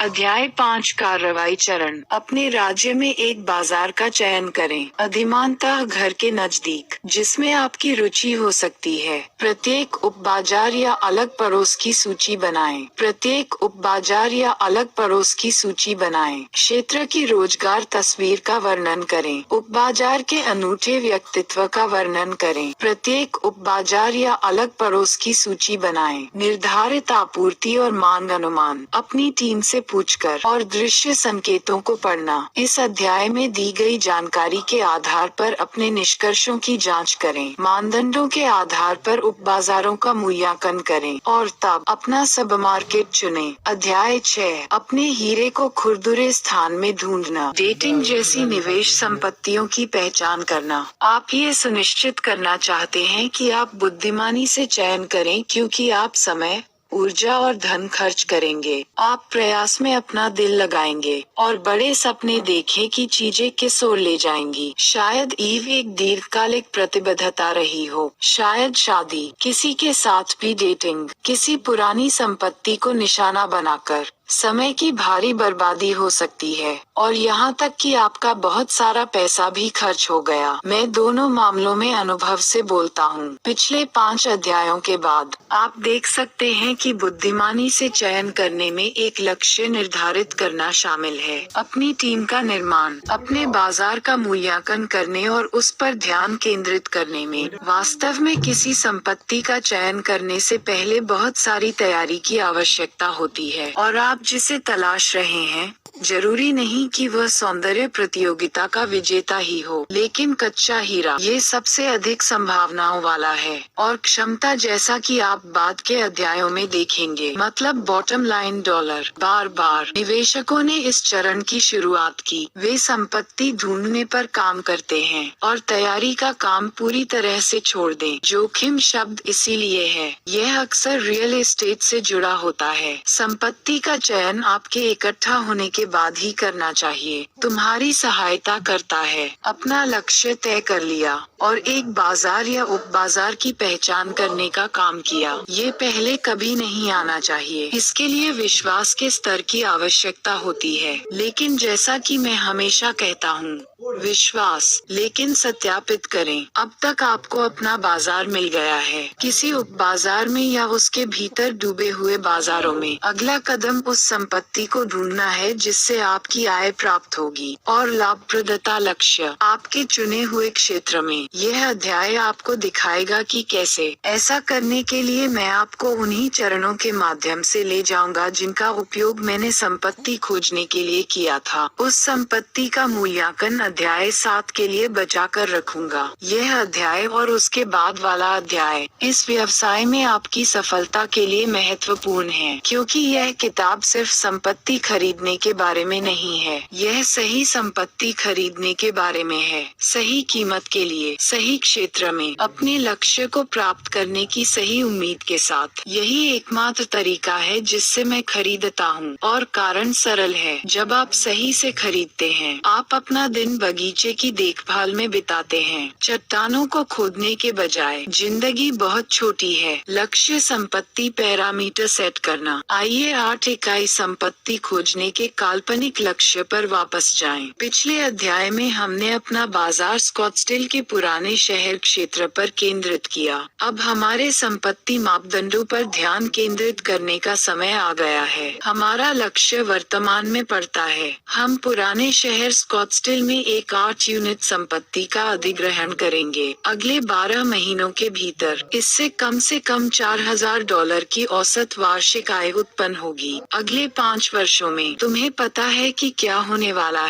अध्याय 5 कार्रवाई चरण। अपने राज्य में एक बाजार का चयन करें, अधिमानतः घर के नजदीक, जिसमें आपकी रुचि हो सकती है। प्रत्येक उप बाजार या अलग पड़ोस की सूची बनाएं। प्रत्येक उप बाजार या अलग पड़ोस की सूची बनाएं। क्षेत्र की रोजगार तस्वीर का वर्णन करें। उप बाजार के अनूठे व्यक्तित्व का वर्णन करें। प्रत्येक उप बाजार या अलग पड़ोस की सूची बनाएं। निर्धारित आपूर्ति और मांग अनुमान अपनी टीम से पूछकर और दृश्य संकेतों को पढ़ना। इस अध्याय में दी गई जानकारी के आधार पर अपने निष्कर्षों की जांच करें। मानदंडों के आधार पर उप बाजारों का मूल्यांकन करें और तब अपना सब मार्केट चुनें। अध्याय 6 अपने हीरे को खुरदुरे स्थान में ढूंढना। डेटिंग जैसी निवेश संपत्तियों की पहचान करना। आप ये सुनिश्चित करना चाहते हैं कि आप बुद्धिमानी से चयन करें, क्योंकि आप समय, ऊर्जा और धन खर्च करेंगे। आप प्रयास में अपना दिल लगाएंगे और बड़े सपने देखें कि चीजें किस ओर ले जाएंगी। शायद ईव एक दीर्घकालिक प्रतिबद्धता रही हो, शायद शादी, किसी के साथ भी डेटिंग, किसी पुरानी संपत्ति को निशाना बनाकर। समय की भारी बर्बादी हो सकती है और यहाँ तक कि आपका बहुत सारा पैसा भी खर्च हो गया। मैं दोनों मामलों में अनुभव से बोलता हूँ। पिछले 5 अध्यायों के बाद आप देख सकते हैं कि बुद्धिमानी से चयन करने में एक लक्ष्य निर्धारित करना शामिल है, अपनी टीम का निर्माण, अपने बाजार का मूल्यांकन करने और उस पर ध्यान केंद्रित करने में। वास्तव में किसी संपत्ति का चयन करने से पहले बहुत सारी तैयारी की आवश्यकता होती है और आप जिसे तलाश रहे हैं, जरूरी नहीं कि वह सौंदर्य प्रतियोगिता का विजेता ही हो, लेकिन कच्चा हीरा ये सबसे अधिक संभावनाओं वाला है और क्षमता, जैसा कि आप बाद के अध्यायों में देखेंगे, मतलब बॉटम लाइन डॉलर। बार बार निवेशकों ने इस चरण की शुरुआत की। वे संपत्ति ढूंढने पर काम करते हैं और तैयारी का काम पूरी तरह से छोड़ दें। जोखिम शब्द इसीलिए है, यह अक्सर रियल एस्टेट से जुड़ा होता है। संपत्ति का चयन आपके इकट्ठा होने के बाद ही करना चाहिए। तुम्हारी सहायता करता है। अपना लक्ष्य तय कर लिया और एक बाजार या उप बाजार की पहचान करने का काम किया। ये पहले कभी नहीं आना चाहिए। इसके लिए विश्वास के स्तर की आवश्यकता होती है, लेकिन जैसा कि मैं हमेशा कहता हूँ, विश्वास, लेकिन सत्यापित करें। अब तक आपको अपना बाजार मिल गया है, किसी उप बाजार में या उसके भीतर डूबे हुए बाजारों में। अगला कदम उस संपत्ति को ढूंढना है जिससे आपकी आय प्राप्त होगी और लाभप्रदता लक्ष्य आपके चुने हुए क्षेत्र में। यह अध्याय आपको दिखाएगा कि कैसे। ऐसा करने के लिए मैं आपको उन्हीं चरणों के माध्यम से ले जाऊंगा जिनका उपयोग मैंने संपत्ति खोजने के लिए किया था। उस संपत्ति का मूल्यांकन अध्याय 7 के लिए बचा कर रखूंगा। यह अध्याय और उसके बाद वाला अध्याय इस व्यवसाय में आपकी सफलता के लिए महत्वपूर्ण है, क्योंकि यह किताब सिर्फ संपत्ति खरीदने के बारे में नहीं है। यह सही संपत्ति खरीदने के बारे में है, सही कीमत के लिए, सही क्षेत्र में, अपने लक्ष्य को प्राप्त करने की सही उम्मीद के साथ। यही एकमात्र तरीका है जिससे मैं खरीदता हूँ और कारण सरल है। जब आप सही से खरीदते हैं, आप अपना दिन बगीचे की देखभाल में बिताते हैं, चट्टानों को खोदने के बजाय। जिंदगी बहुत छोटी है। लक्ष्य संपत्ति पैरामीटर सेट करना। आइए 8 इकाई संपत्ति खोजने के काल्पनिक लक्ष्य पर वापस जाएं। पिछले अध्याय में हमने अपना बाजार स्कॉट्सडेल के पुराने शहर क्षेत्र पर केंद्रित किया। अब हमारे संपत्ति मापदंडों पर ध्यान केंद्रित करने का समय आ गया है। हमारा लक्ष्य वर्तमान में पड़ता है। हम पुराने शहर स्कॉट्सडेल में एक 8 यूनिट संपत्ति का अधिग्रहण करेंगे अगले 12 महीनों के भीतर। इससे कम से कम $4000 की औसत वार्षिक आय उत्पन्न होगी। अगले 5 वर्षों में तुम्हें पता है कि क्या होने वाला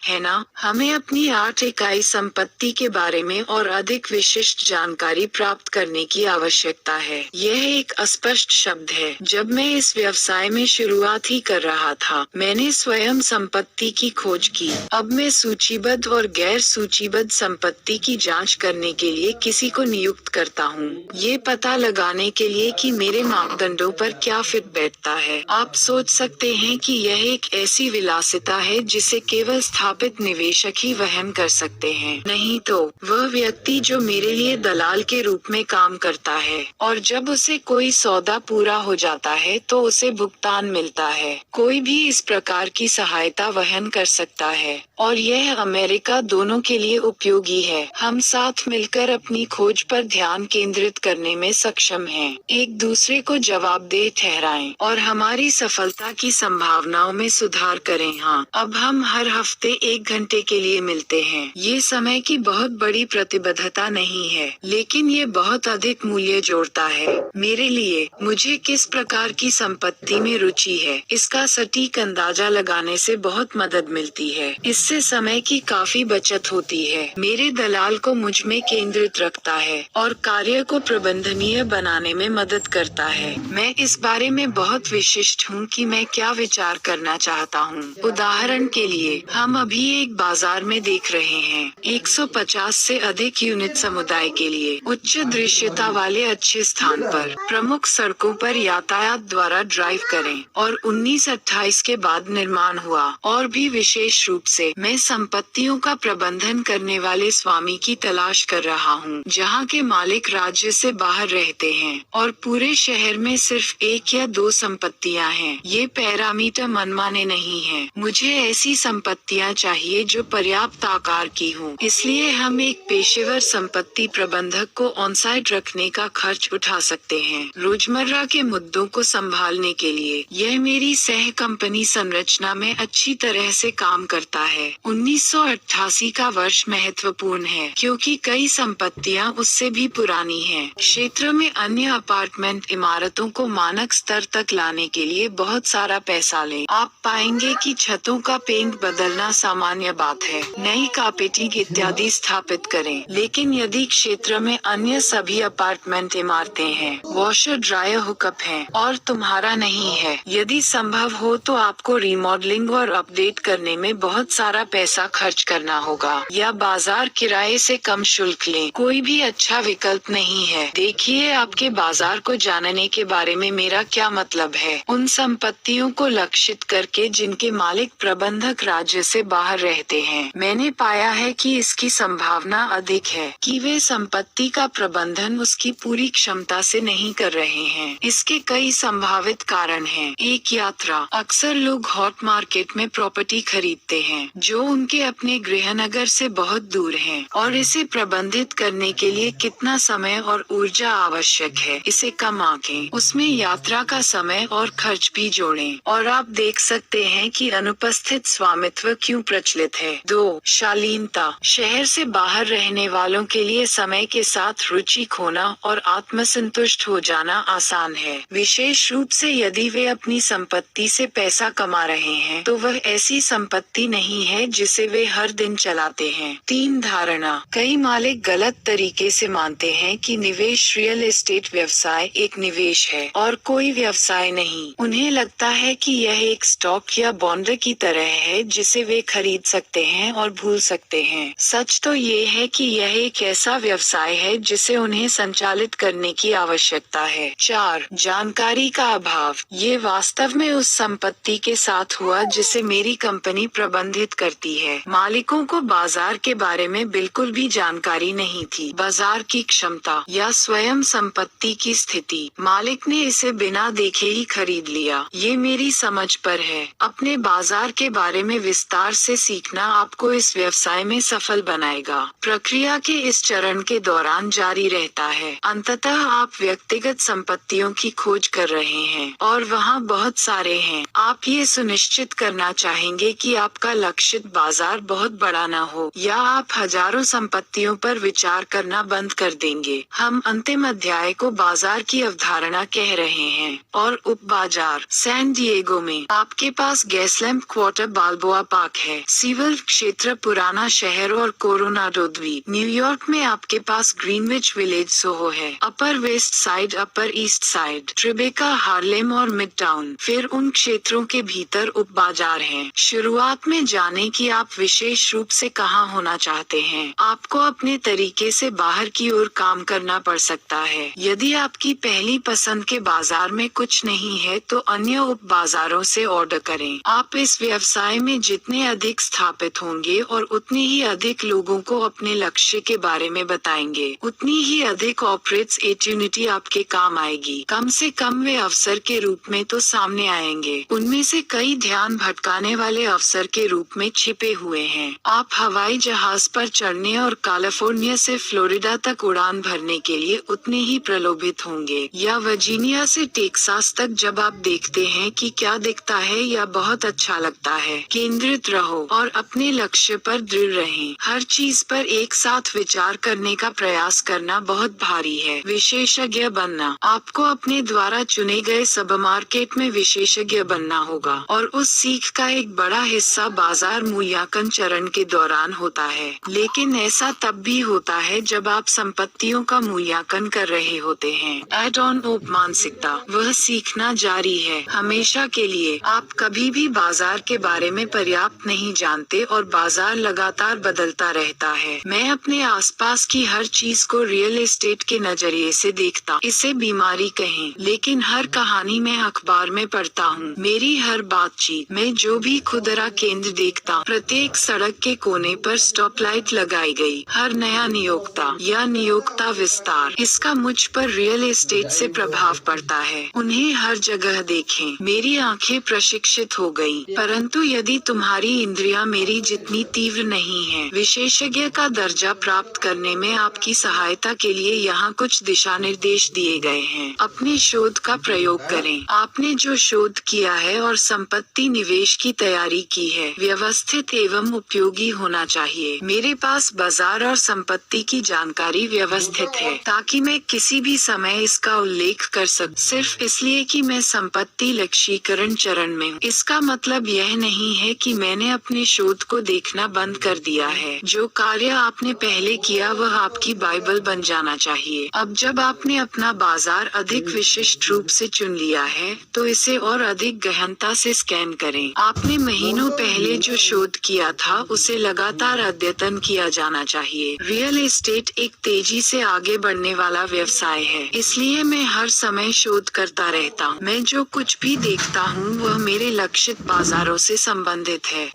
है ना? हमें अपनी 8 इकाई संपत्ति के बारे में और अधिक विशिष्ट जानकारी प्राप्त करने की आवश्यकता है। यह एक अस्पष्ट शब्द है। जब मैं इस व्यवसाय में शुरुआत ही कर रहा था, मैंने स्वयं संपत्ति की खोज की। अब मैं सूचीबद्ध और गैर सूचीबद्ध संपत्ति की जांच करने के लिए किसी को नियुक्त करता हूँ, ये पता लगाने के लिए कि मेरे मापदंडों पर क्या फिट बैठता है। आप सोच सकते हैं कि यह एक ऐसी विलासिता है जिसे केवल स्थापित निवेशक ही वहन कर सकते हैं, नहीं तो वह व्यक्ति जो मेरे लिए दलाल के रूप में काम करता है, और जब उसे कोई सौदा पूरा हो जाता है तो उसे भुगतान मिलता है। कोई भी इस प्रकार की सहायता वहन कर सकता है, और यह अमेरिका दोनों के लिए उपयोगी है। हम साथ मिलकर अपनी खोज पर ध्यान केंद्रित करने में सक्षम हैं, एक दूसरे को जवाबदेह ठहराएं और हमारी सफलता की संभावनाओं में सुधार करें। हाँ, अब हम हर हफ्ते 1 घंटे के लिए मिलते हैं। ये समय की बहुत बड़ी प्रतिबद्धता नहीं है, लेकिन ये बहुत अधिक मूल्य जोड़ता है मेरे लिए। मुझे किस प्रकार की संपत्ति में रुचि है, इसका सटीक अंदाजा लगाने से बहुत मदद मिलती है। इससे समय की काफी बचत होती है। मेरे दलाल को मुझ में केंद्रित रखता है और कार्य को प्रबंधनीय बनाने में मदद करता है। मैं इस बारे में बहुत विशिष्ट हूँ कि मैं क्या विचार करना चाहता हूँ। उदाहरण के लिए, हम अभी एक बाजार में देख रहे हैं 150 से अधिक यूनिट समुदाय के लिए उच्च दृश्यता वाले अच्छे स्थान पर प्रमुख सड़कों पर यातायात द्वारा ड्राइव करें, और 1928 के बाद निर्माण हुआ। और भी विशेष रूप से मैं संपत्तियों का प्रबंधन करने वाले स्वामी की तलाश कर रहा हूँ, जहाँ के मालिक राज्य से बाहर रहते हैं और पूरे शहर में सिर्फ 1 या 2 संपत्तियाँ हैं। ये पैरामीटर मनमाने नहीं हैं। मुझे ऐसी संपत्तियाँ चाहिए जो पर्याप्त आकार की हों। इसलिए हम एक पेशेवर संपत्ति प्रबंधक को ऑनसाइट रखने का खर्च उठा सकते हैं। रोजमर्रा के मुद्दों को संभालने के लिए यह मेरी सह कंपनी संरचना में अच्छी तरह से काम करता है। 1988 का वर्ष महत्वपूर्ण है क्योंकि कई संपत्तियां उससे भी पुरानी हैं। क्षेत्र में अन्य अपार्टमेंट इमारतों को मानक स्तर तक लाने के लिए बहुत सारा पैसा लें। आप पाएंगे कि छतों का पेंट बदलना सामान्य बात है, नई कार्पेटिंग इत्यादि स्थापित करें। लेकिन यदि क्षेत्र में अन्य सभी अपार्टमेंट इमारतें हैं, वॉशर ड्रायर हुकअप हैं, और तुम्हारा नहीं है, यदि संभव हो तो आपको रिमॉडलिंग और अपडेट करने में बहुत सारा पैसा खर्च करना होगा, या बाजार किराए से कम शुल्क लें। कोई भी अच्छा विकल्प नहीं है। देखिए, आपके बाजार को जानने के बारे में मेरा क्या मतलब है। उन संपत्तियों को लक्षित करके जिनके मालिक प्रबंधक राज्य से बाहर रहते हैं, मैंने पाया है कि इसकी संभावना अधिक है कि वे संपत्ति का प्रबंधन उसकी पूरी क्षमता से नहीं कर रहे हैं। इसके कई संभावित कारण हैं। एक, यात्रा। अक्सर लोग हॉट मार्केट में प्रॉपर्टी खरीदते हैं जो उनके अपने गृहनगर से बहुत दूर है, और इसे प्रबंधित करने के लिए कितना समय और ऊर्जा आवश्यक है, इसे कम आंकें। उसमें यात्रा का समय और खर्च भी जोड़ें, और आप देख सकते हैं कि अनुपस्थित स्वामित्व क्यों प्रचलित है। 2, शालीनता। शहर से बाहर रहने वालों के लिए समय के साथ रुचि खोना और आत्मसंतुष्ट हो जाना आसान है, विशेष रूप से यदि वे अपनी संपत्ति से पैसा कमा रहे हैं तो वह ऐसी संपत्ति नहीं है जिसे वे हर दिन चलाते हैं। 3, धारणा। कई मालिक गलत तरीके से मानते हैं कि निवेश रियल एस्टेट व्यवसाय एक निवेश है और कोई व्यवसाय नहीं। उन्हें लगता है कि यह एक स्टॉक या बॉन्ड की तरह है जिसे वे खरीद सकते हैं और भूल सकते हैं। सच तो ये है कि यह एक ऐसा व्यवसाय है जिसे उन्हें संचालित करने की आवश्यकता है। 4, जानकारी का अभाव। ये वास्तव में उस संपत्ति के साथ हुआ जिसे मेरी कंपनी प्रबंधित करती है। मालिकों को बाजार के बारे में बिल्कुल भी जानकारी नहीं थी, बाजार की क्षमता या स्वयं संपत्ति की स्थिति। मालिक ने इसे बिना देखे ही खरीद लिया। ये मेरी समझ पर है। अपने बाजार के बारे में विस्तार से सीखना आपको इस व्यवसाय में सफल बनाएगा। प्रक्रिया के इस चरण के दौरान जारी रहता है। अंततः आप व्यक्तिगत संपत्तियों की खोज कर रहे हैं और वहाँ बहुत सारे हैं। आप ये सुनिश्चित करना चाहेंगे कि आपका लक्षित बाजार बहुत बड़ा न हो, या आप हजारों संपत्तियों पर विचार करना बंद कर देंगे। हम अंतिम अध्याय को बाजार की अवधारणा कह रहे हैं, और उप बाजार। सैन डिएगो में आपके पास गैसलैम्प क्वार्टर बाल्बोआ पार्क है, सीवल क्षेत्र पुराना शहर और कोरोनाडो द्वीप। न्यूयॉर्क में आपके पास ग्रीनविच विलेज सोहो है, अपर वेस्ट साइड, अपर ईस्ट साइड, ट्रिबेका, हार्लेम और मिडटाउन। फिर उन क्षेत्रों के भीतर उप बाजार हैं। शुरुआत में जाने जानें कि आप विशेष रूप से कहाँ होना चाहते हैं। आपको अपने तरीके से बाहर की ओर काम करना पड़ सकता है। यदि आपकी पहली पसंद के बाजार में कुछ नहीं है तो अन्य उप बाजारों से ऑर्डर करें। आप इस व्यवसाय में जितने अधिक स्थापित होंगे और उतने ही अधिक लोगों को अपने लक्ष्य के बारे में बताएंगे, उतनी ही अधिक अपॉर्चुनिटी आपके काम आएगी। कम से कम वे अवसर के रूप में तो सामने आएंगे, उनमें से कई ध्यान भटकाने वाले अवसर के रूप में छिपे हुए हैं। आप हवाई जहाज पर चढ़ने और कैलिफोर्निया से फ्लोरिडा तक उड़ान भरने के लिए उतने ही प्रलोभित होंगे, या वर्जीनिया से टेक्सास तक जब आप देखते हैं कि क्या दिखता है या बहुत अच्छा लगता है। केंद्रित रहो और अपने लक्ष्य पर दृढ़ रहें। हर चीज पर एक साथ विचार करने का प्रयास करना बहुत भारी है। विशेषज्ञ बनना, आपको अपने द्वारा चुने गए सब मार्केट में विशेषज्ञ बनना होगा और उस सीख का एक बड़ा हिस्सा बाजार मूल्यांकन चरण के दौरान होता है। लेकिन ऐसा तब भी होता है जब आप संपत्तियों का मूल्यांकन कर रहे होते हैं। एड ऑन ओप मानसिकता, वह सीखना जारी है हमेशा के लिए। आप कभी भी बाजार के बारे में पर्याप्त नहीं जानते और बाजार लगातार बदलता रहता है। मैं अपने आसपास की हर चीज को रियल एस्टेट के नजरिए से देखता, इसे बीमारी कहें, लेकिन हर कहानी मैं अखबार में पढ़ता हूँ। मेरी हर बातचीत में जो भी खुदरा केंद्र देखता, प्रत्येक सड़क के कोने पर स्टॉप लाइट लगाई गई, हर नया नियोक्ता या नियोक्ता विस्तार, इसका मुझ पर रियल एस्टेट से प्रभाव पड़ता है। उन्हें हर जगह देखें। मेरी आंखें प्रशिक्षित हो गई, परंतु यदि तुम्हारी इंद्रियां मेरी जितनी तीव्र नहीं है। विशेषज्ञ का दर्जा प्राप्त करने में आपकी सहायता के लिए यहाँ कुछ दिशा निर्देश दिए गए हैं। अपने शोध का प्रयोग करें। आपने जो शोध किया है और संपत्ति निवेश की तैयारी की है, व्यवस्थित एवं उपयोगी होना चाहिए। मेरे पास बाजार और संपत्ति की जानकारी व्यवस्थित है ताकि मैं किसी भी समय इसका उल्लेख कर सकूं, सिर्फ इसलिए कि मैं संपत्ति लक्ष्यीकरण चरण में हूं। इसका मतलब यह नहीं है कि मैंने अपने शोध को देखना बंद कर दिया है। जो कार्य आपने पहले किया वह आपकी बाइबल बन जाना चाहिए। अब जब आपने अपना बाजार अधिक विशिष्ट रूप से चुन लिया है तो इसे और अधिक गहनता से स्कैन करें। आपने महीनों पहले जो शोध किया था उसे लगातार अद्यतन किया जाना चाहिए। रियल एस्टेट एक तेजी से आगे बढ़ने वाला व्यवसाय है, इसलिए मैं हर समय शोध करता रहता हूँ। मैं जो कुछ भी देखता हूँ वह मेरे लक्षित बाजारों से संबंधित है।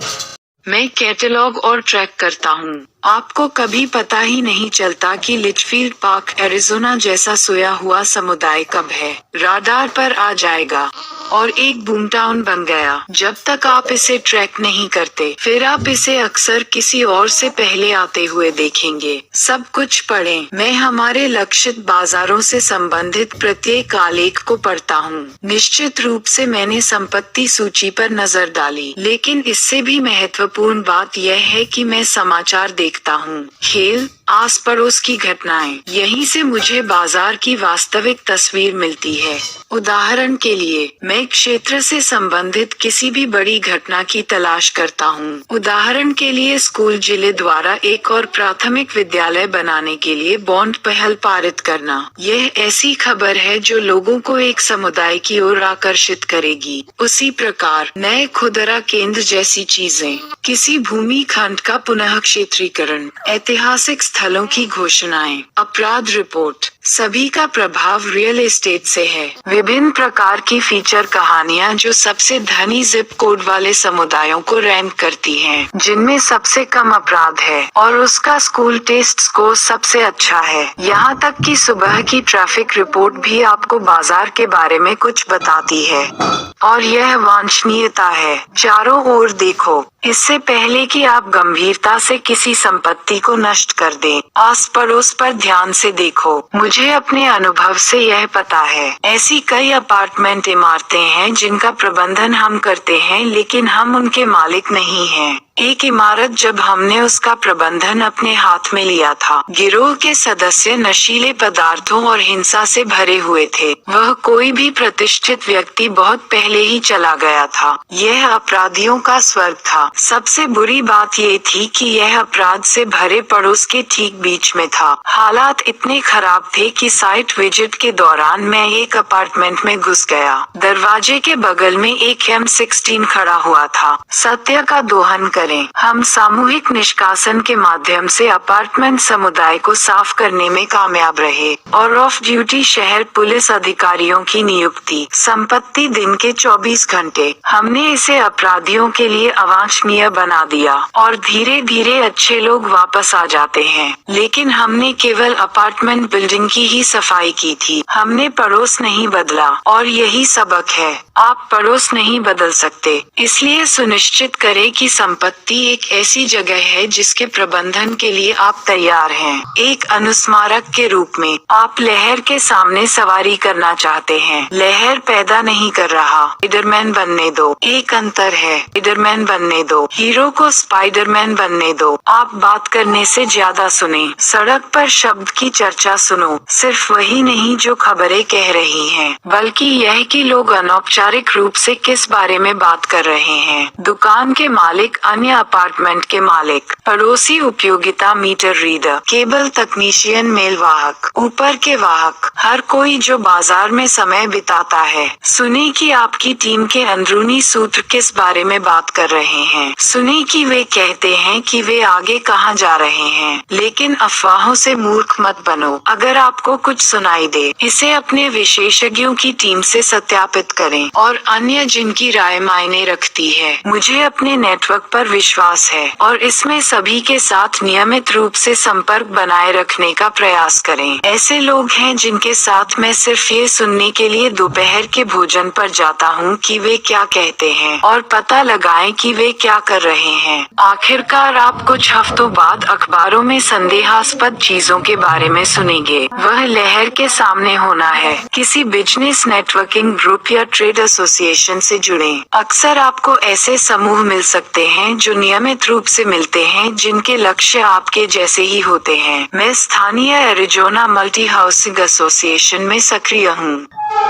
मैं कैटलॉग और ट्रैक करता हूँ। आपको कभी पता ही नहीं चलता कि लिचफील्ड पार्क एरिज़ोना जैसा सोया हुआ समुदाय कब है राडार पर आ जाएगा और एक बूमटाउन बन गया। जब तक आप इसे ट्रैक नहीं करते, फिर आप इसे अक्सर किसी और से पहले आते हुए देखेंगे। सब कुछ पढ़ें। मैं हमारे लक्षित बाजारों से संबंधित प्रत्येक आलेख को पढ़ता हूँ। निश्चित रूप से मैंने संपत्ति सूची पर नजर डाली, लेकिन इससे भी महत्वपूर्ण बात यह है कि मैं समाचार देखता हूँ, खेल, आस पड़ोस की घटनाएं। यहीं से मुझे बाजार की वास्तविक तस्वीर मिलती है। उदाहरण के लिए, मैं क्षेत्र से संबंधित किसी भी बड़ी घटना की तलाश करता हूँ। उदाहरण के लिए, स्कूल जिले द्वारा एक और प्राथमिक विद्यालय बनाने के लिए बॉन्ड पहल पारित करना। यह ऐसी खबर है जो लोगों को एक समुदाय की ओर आकर्षित करेगी। उसी प्रकार नए खुदरा केंद्र जैसी चीजें, किसी भूमि खंड का पुनः क्षेत्रीकरण, ऐतिहासिक स्थलों की घोषणाएं, अपराध रिपोर्ट, सभी का प्रभाव रियल एस्टेट से है। विभिन्न प्रकार की फीचर कहानियां जो सबसे धनी जिप कोड वाले समुदायों को रैंक करती हैं, जिनमें सबसे कम अपराध है और उसका स्कूल टेस्ट स्कोर सबसे अच्छा है। यहाँ तक कि सुबह की ट्रैफिक रिपोर्ट भी आपको बाजार के बारे में कुछ बताती है और यह वांछनीयता है। चारों ओर देखो, इससे पहले कि आप गंभीरता से किसी संपत्ति को नष्ट कर दें, आस पड़ोस पर ध्यान से देखो। मुझे अपने अनुभव से यह पता है, ऐसी कई अपार्टमेंट इमारतें हैं जिनका प्रबंधन हम करते हैं लेकिन हम उनके मालिक नहीं हैं। एक इमारत जब हमने उसका प्रबंधन अपने हाथ में लिया था, गिरोह के सदस्य नशीले पदार्थों और हिंसा से भरे हुए थे। वह कोई भी प्रतिष्ठित व्यक्ति बहुत पहले ही चला गया था। यह अपराधियों का स्वर्ग था। सबसे बुरी बात ये थी कि यह अपराध से भरे पड़ोस के ठीक बीच में था। हालात इतने खराब थे कि साइट विजिट के दौरान मैं एक अपार्टमेंट में घुस गया। दरवाजे के बगल में एक M16 खड़ा हुआ था। सत्य का दोहन कर करें। हम सामूहिक निष्कासन के माध्यम से अपार्टमेंट समुदाय को साफ करने में कामयाब रहे और ऑफ ड्यूटी शहर पुलिस अधिकारियों की नियुक्ति। संपत्ति दिन के 24 घंटे। हमने इसे अपराधियों के लिए अवांछनीय बना दिया और धीरे धीरे अच्छे लोग वापस आ जाते हैं। लेकिन हमने केवल अपार्टमेंट बिल्डिंग की ही सफाई की थी। हमने पड़ोस नहीं बदला और यही सबक है, आप पड़ोस नहीं बदल सकते। इसलिए सुनिश्चित करें कि संपत्ति एक ऐसी जगह है जिसके प्रबंधन के लिए आप तैयार हैं। एक अनुस्मारक के रूप में आप लहर के सामने सवारी करना चाहते हैं, लहर पैदा नहीं कर रहा। स्पाइडरमैन बनने दो। एक अंतर है, स्पाइडरमैन बनने दो, हीरो को स्पाइडरमैन बनने दो। आप बात करने से ज्यादा सुने, सड़क पर शब्द की चर्चा सुनो, सिर्फ वही नहीं जो खबरें कह रही हैं, बल्कि यह कि लोग अनौपचारिक रूप से किस बारे में बात कर रहे हैं। दुकान के मालिक, अन्य अपार्टमेंट के मालिक, पड़ोसी, उपयोगिता मीटर रीडर, केबल तकनीशियन, मेल वाहक, ऊपर के वाहक, हर कोई जो बाजार में समय बिताता है। सुने कि आपकी टीम के अंदरूनी सूत्र किस बारे में बात कर रहे हैं। सुने कि वे कहते हैं कि वे आगे कहां जा रहे हैं। लेकिन अफवाहों से मूर्ख मत बनो। अगर आपको कुछ सुनाई दे, इसे अपने विशेषज्ञों की टीम से सत्यापित करें और अन्य जिनकी राय मायने रखती है। मुझे अपने नेटवर्क पर विश्वास है और इसमें सभी के साथ नियमित रूप से संपर्क बनाए रखने का प्रयास करें। ऐसे लोग हैं जिनके साथ मैं सिर्फ ये सुनने के लिए दोपहर के भोजन पर जाता हूँ कि वे क्या कहते हैं और पता लगाएं कि वे क्या कर रहे हैं। आखिरकार आप कुछ हफ्तों बाद अखबारों में संदेहास्पद चीजों के बारे में सुनेंगे। वह लहर के सामने होना है। किसी बिजनेस नेटवर्किंग ग्रुप या ट्रेड एसोसिएशन से जुड़ें। अक्सर आपको ऐसे समूह मिल सकते हैं जो नियमित रूप से मिलते हैं, जिनके लक्ष्य आपके जैसे ही होते हैं। मैं स्थानीय एरिजोना मल्टी हाउसिंग एसोसिएशन में सक्रिय हूँ।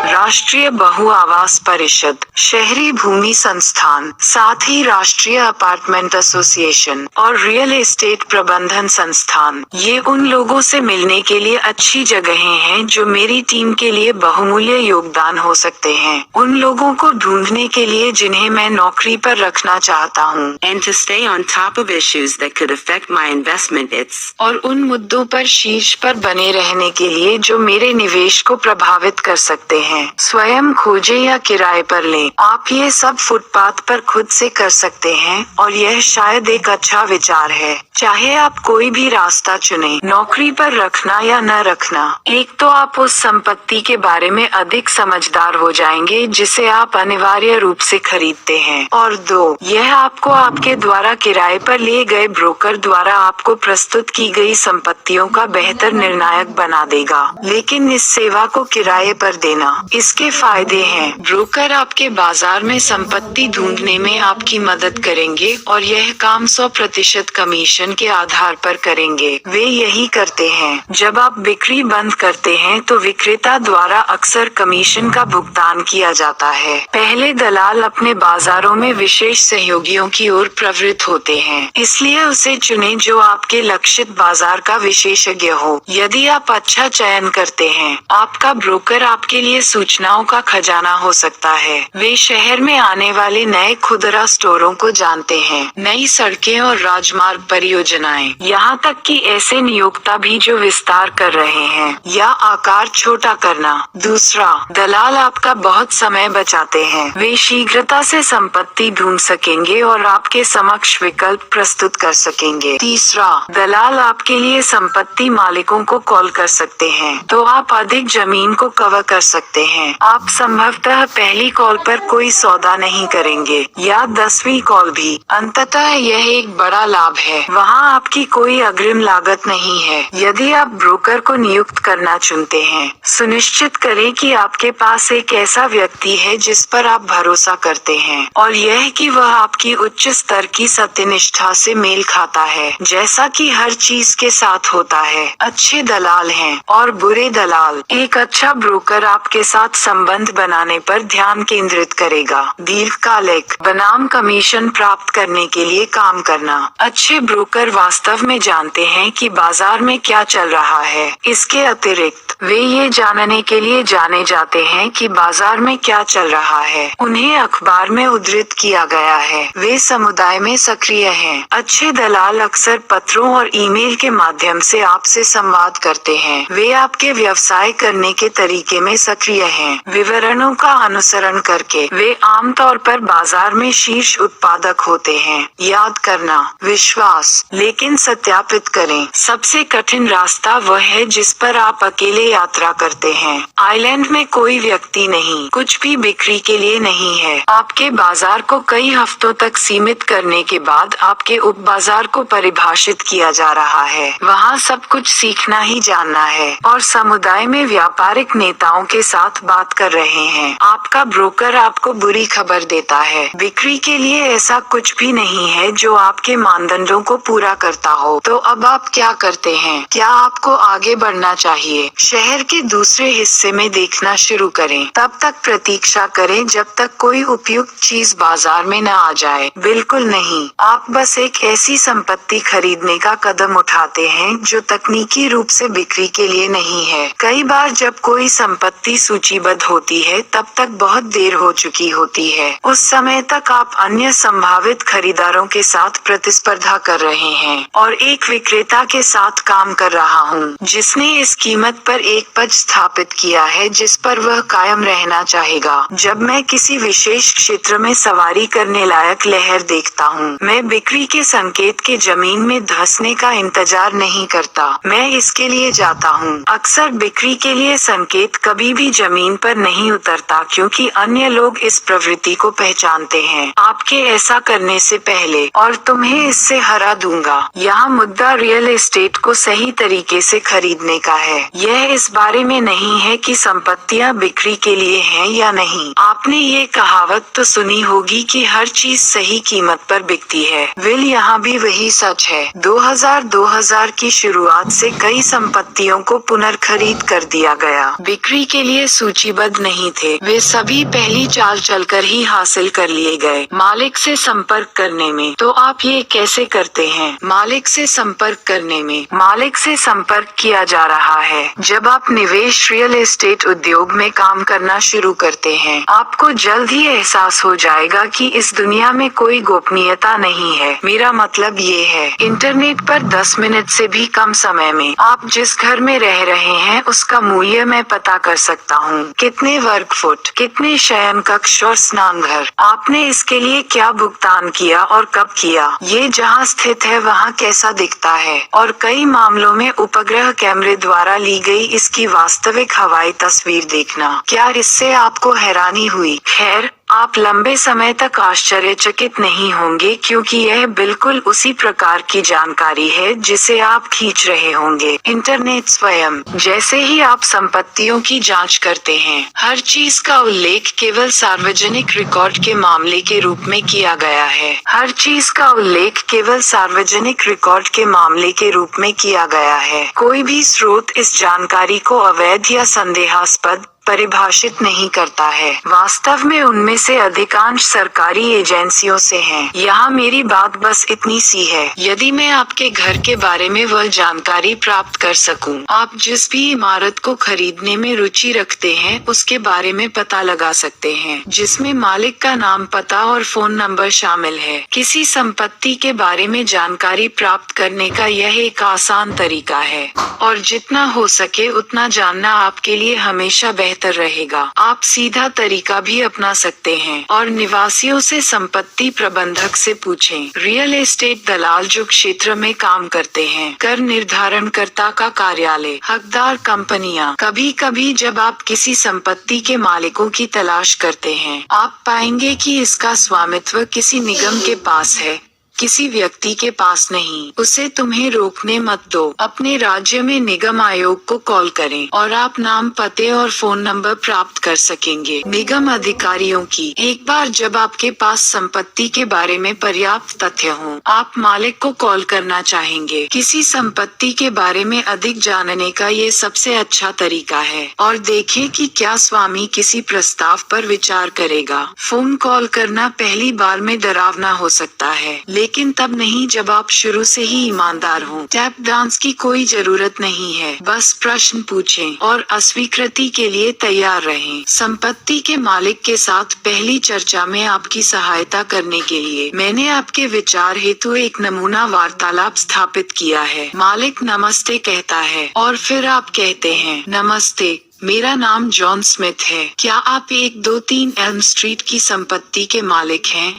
राष्ट्रीय बहु आवास परिषद, शहरी भूमि संस्थान, साथ ही राष्ट्रीय अपार्टमेंट एसोसिएशन और रियल एस्टेट प्रबंधन संस्थान। ये उन लोगों से मिलने के लिए अच्छी जगहें हैं जो मेरी टीम के लिए बहुमूल्य योगदान हो सकते हैं। उन लोगों को ढूंढने के लिए जिन्हें मैं नौकरी पर रखना चाहता हूँ। And to stay on top of issues that could affect my investment, it's और उन मुद्दों पर शीर्ष पर बने रहने के लिए जो मेरे निवेश को प्रभावित कर सकते हैं। स्वयं खोजें या किराए पर लें। आप ये सब फुटपाथ पर खुद से कर सकते हैं और यह शायद एक अच्छा विचार है। चाहे आप कोई भी रास्ता चुनें, नौकरी पर रखना या न रखना। एक तो आप उस संपत्ति के बारे में अधिक समझदार हो जाएंगे जिसे आप अनिवार्य रूप से खरीदते हैं, और दो, यह आपको आपके द्वारा किराए पर लिए गए ब्रोकर द्वारा आपको प्रस्तुत की गई संपत्तियों का बेहतर निर्णायक बना देगा। लेकिन इस सेवा को किराए पर देना, इसके फायदे हैं। ब्रोकर आपके बाजार में संपत्ति ढूंढने में आपकी मदद करेंगे और यह काम 100% कमीशन के आधार पर करेंगे। वे यही करते हैं। जब आप बिक्री बंद करते हैं तो विक्रेता द्वारा अक्सर कमीशन का भुगतान किया जाता है। पहले दलाल अपने बाजारों में विशेष सहयोगियों की ओर प्रवृत्त होते हैं, इसलिए उसे चुनें जो आपके लक्षित बाजार का विशेषज्ञ हो। यदि आप अच्छा चयन करते हैं, आपका ब्रोकर आपके लिए सूचनाओं का खजाना हो सकता है। वे शहर में आने वाले नए खुदरा स्टोरों को जानते हैं, नई सड़कें और राजमार्ग परियोजनाएं, यहाँ तक कि ऐसे नियोक्ता भी जो विस्तार कर रहे हैं या आकार छोटा करना। दूसरा, दलाल आपका बहुत समय बचाते हैं। वे शीघ्रता से संपत्ति ढूंढ सकेंगे और आपके समक्ष विकल्प प्रस्तुत कर सकेंगे। तीसरा, दलाल आपके लिए संपत्ति मालिकों को कॉल कर सकते हैं, तो आप अधिक जमीन को कवर कर सकते हैं। आप संभवतः पहली कॉल पर कोई सौदा नहीं करेंगे या 10वीं कॉल भी। अंततः यह एक बड़ा लाभ है। वहाँ आपकी कोई अग्रिम लागत नहीं है। यदि आप ब्रोकर को नियुक्त करना चुनते हैं, सुनिश्चित करें कि आपके पास एक ऐसा व्यक्ति है जिस पर आप भरोसा करते हैं और यह कि वह आपकी उच्च स्तर की सत्यनिष्ठा से मेल खाता है, जैसा कि हर चीज के साथ होता है। अच्छे दलाल हैं और बुरे दलाल। एक अच्छा ब्रोकर आपके के साथ संबंध बनाने पर ध्यान केंद्रित करेगा। दीर्घकालिक बनाम कमीशन प्राप्त करने के लिए काम करना। अच्छे ब्रोकर वास्तव में जानते हैं कि बाजार में क्या चल रहा है। इसके अतिरिक्त वे ये जानने के लिए जाने जाते हैं कि बाजार में क्या चल रहा है। उन्हें अखबार में उद्धृत किया गया है। वे समुदाय में सक्रिय हैं। अच्छे दलाल अक्सर पत्रों और ईमेल के माध्यम से आपसे संवाद करते हैं। वे आपके व्यवसाय करने के तरीके में सक्रिय हैं। विवरणों का अनुसरण करके वे आमतौर पर बाजार में शीर्ष उत्पादक होते हैं। याद करना, विश्वास, लेकिन सत्यापित करें। सबसे कठिन रास्ता वह है जिस पर आप अकेले यात्रा करते हैं। आइलैंड में कोई व्यक्ति नहीं, कुछ भी बिक्री के लिए नहीं है। आपके बाजार को कई हफ्तों तक सीमित करने के बाद आपके उप बाजार को परिभाषित किया जा रहा है। वहाँ सब कुछ सीखना ही जानना है और समुदाय में व्यापारिक नेताओं के साथ बात कर रहे हैं। आपका ब्रोकर आपको बुरी खबर देता है। बिक्री के लिए ऐसा कुछ भी नहीं है जो आपके मानदंडों को पूरा करता हो। तो अब आप क्या करते हैं? क्या आपको आगे बढ़ना चाहिए? शहर के दूसरे हिस्से में देखना शुरू करें। तब तक प्रतीक्षा करें जब तक कोई उपयुक्त चीज बाजार में न आ जाए। बिल्कुल नहीं, आप बस एक ऐसी संपत्ति खरीदने का कदम उठाते हैं जो तकनीकी रूप से बिक्री के लिए नहीं है। कई बार जब कोई संपत्ति सूचीबद्ध होती है तब तक बहुत देर हो चुकी होती है। उस समय तक आप अन्य संभावित खरीदारों के साथ प्रतिस्पर्धा कर रहे हैं और एक विक्रेता के साथ काम कर रहा हूँ जिसने इस कीमत पर एक पज स्थापित किया है जिस पर वह कायम रहना चाहेगा। जब मैं किसी विशेष क्षेत्र में सवारी करने लायक लहर देखता हूँ, मैं बिक्री के संकेत के जमीन में धंसने का इंतजार नहीं करता, मैं इसके लिए जाता हूँ। अक्सर बिक्री के लिए संकेत कभी भी जमीन पर नहीं उतरता क्योंकि अन्य लोग इस प्रवृत्ति को पहचानते हैं आपके ऐसा करने से पहले, और तुम्हें इससे हरा दूंगा। यहाँ मुद्दा रियल एस्टेट को सही तरीके से खरीदने का है। यह इस बारे में नहीं है कि संपत्तियां बिक्री के लिए हैं या नहीं। आपने ये कहावत तो सुनी होगी कि हर चीज सही कीमत पर बिकती है। विल यहाँ भी वही सच है। 2000 की शुरुआत से कई संपत्तियों को पुनर्खरीद कर दिया गया। बिक्री के लिए सूचीबद्ध नहीं थे, वे सभी पहली चाल चलकर ही हासिल कर लिए गए। मालिक से संपर्क करने में, तो आप ये कैसे करते हैं? मालिक से संपर्क करने में, मालिक से संपर्क किया जा रहा है। जब आप निवेश रियल एस्टेट उद्योग में काम करना शुरू करते हैं, आपको जल्द ही एहसास हो जाएगा कि इस दुनिया में कोई गोपनीयता नहीं है। मेरा मतलब ये है, इंटरनेट पर 10 मिनट से भी कम समय में आप जिस घर में रह रहे हैं उसका मूल्य मैं पता कर सकता हूँ। कितने वर्ग फुट, कितने शयन कक्ष और स्नानघर, आपने इसके लिए क्या भुगतान किया और कब किया, ये जहाँ स्थित है वहाँ कैसा दिखता है, और कई मामलों में उपग्रह कैमरे द्वारा ली गई इसकी वास्तविक हवाई तस्वीर देखना। क्या इससे आपको हैरानी हुई? खैर, आप लंबे समय तक आश्चर्यचकित नहीं होंगे क्योंकि यह बिल्कुल उसी प्रकार की जानकारी है जिसे आप खींच रहे होंगे। इंटरनेट स्वयं, जैसे ही आप संपत्तियों की जांच करते हैं, हर चीज का उल्लेख केवल सार्वजनिक रिकॉर्ड के मामले के रूप में किया गया है। हर चीज का उल्लेख केवल सार्वजनिक रिकॉर्ड के मामले के रूप में किया गया है। कोई भी स्रोत इस जानकारी को अवैध या संदेहास्पद परिभाषित नहीं करता है। वास्तव में उनमें से अधिकांश सरकारी एजेंसियों से हैं। यहाँ मेरी बात बस इतनी सी है, यदि मैं आपके घर के बारे में वह जानकारी प्राप्त कर सकूं, आप जिस भी इमारत को खरीदने में रुचि रखते हैं उसके बारे में पता लगा सकते हैं, जिसमें मालिक का नाम, पता और फोन नंबर शामिल है। किसी संपत्ति के बारे में जानकारी प्राप्त करने का यह एक आसान तरीका है, और जितना हो सके उतना जानना आपके लिए हमेशा बेहतर रहेगा। आप सीधा तरीका भी अपना सकते हैं और निवासियों से संपत्ति प्रबंधक से पूछें। रियल एस्टेट दलाल जो क्षेत्र में काम करते हैं, कर निर्धारणकर्ता का कार्यालय, हकदार कंपनियां। कभी कभी जब आप किसी संपत्ति के मालिकों की तलाश करते हैं, आप पाएंगे कि इसका स्वामित्व किसी निगम के पास है, किसी व्यक्ति के पास नहीं। उसे तुम्हें रोकने मत दो। अपने राज्य में निगम आयोग को कॉल करें और आप नाम, पते और फोन नंबर प्राप्त कर सकेंगे। निगम अधिकारियों की एक बार जब आपके पास संपत्ति के बारे में पर्याप्त तथ्य हों, आप मालिक को कॉल करना चाहेंगे। किसी संपत्ति के बारे में अधिक जानने का ये सबसे अच्छा तरीका है और देखें कि क्या स्वामी किसी प्रस्ताव पर विचार करेगा। फोन कॉल करना पहली बार में डरावना हो सकता है, लेकिन तब नहीं जब आप शुरू से ही ईमानदार हों। टैप डांस की कोई जरूरत नहीं है, बस प्रश्न पूछें और अस्वीकृति के लिए तैयार रहें। संपत्ति के मालिक के साथ पहली चर्चा में आपकी सहायता करने के लिए मैंने आपके विचार हेतु एक नमूना वार्तालाप स्थापित किया है। मालिक नमस्ते कहता है और फिर आप कहते हैं, नमस्ते, मेरा नाम जॉन स्मिथ है। क्या आप 123 एल्म स्ट्रीट की संपत्ति के मालिक हैं?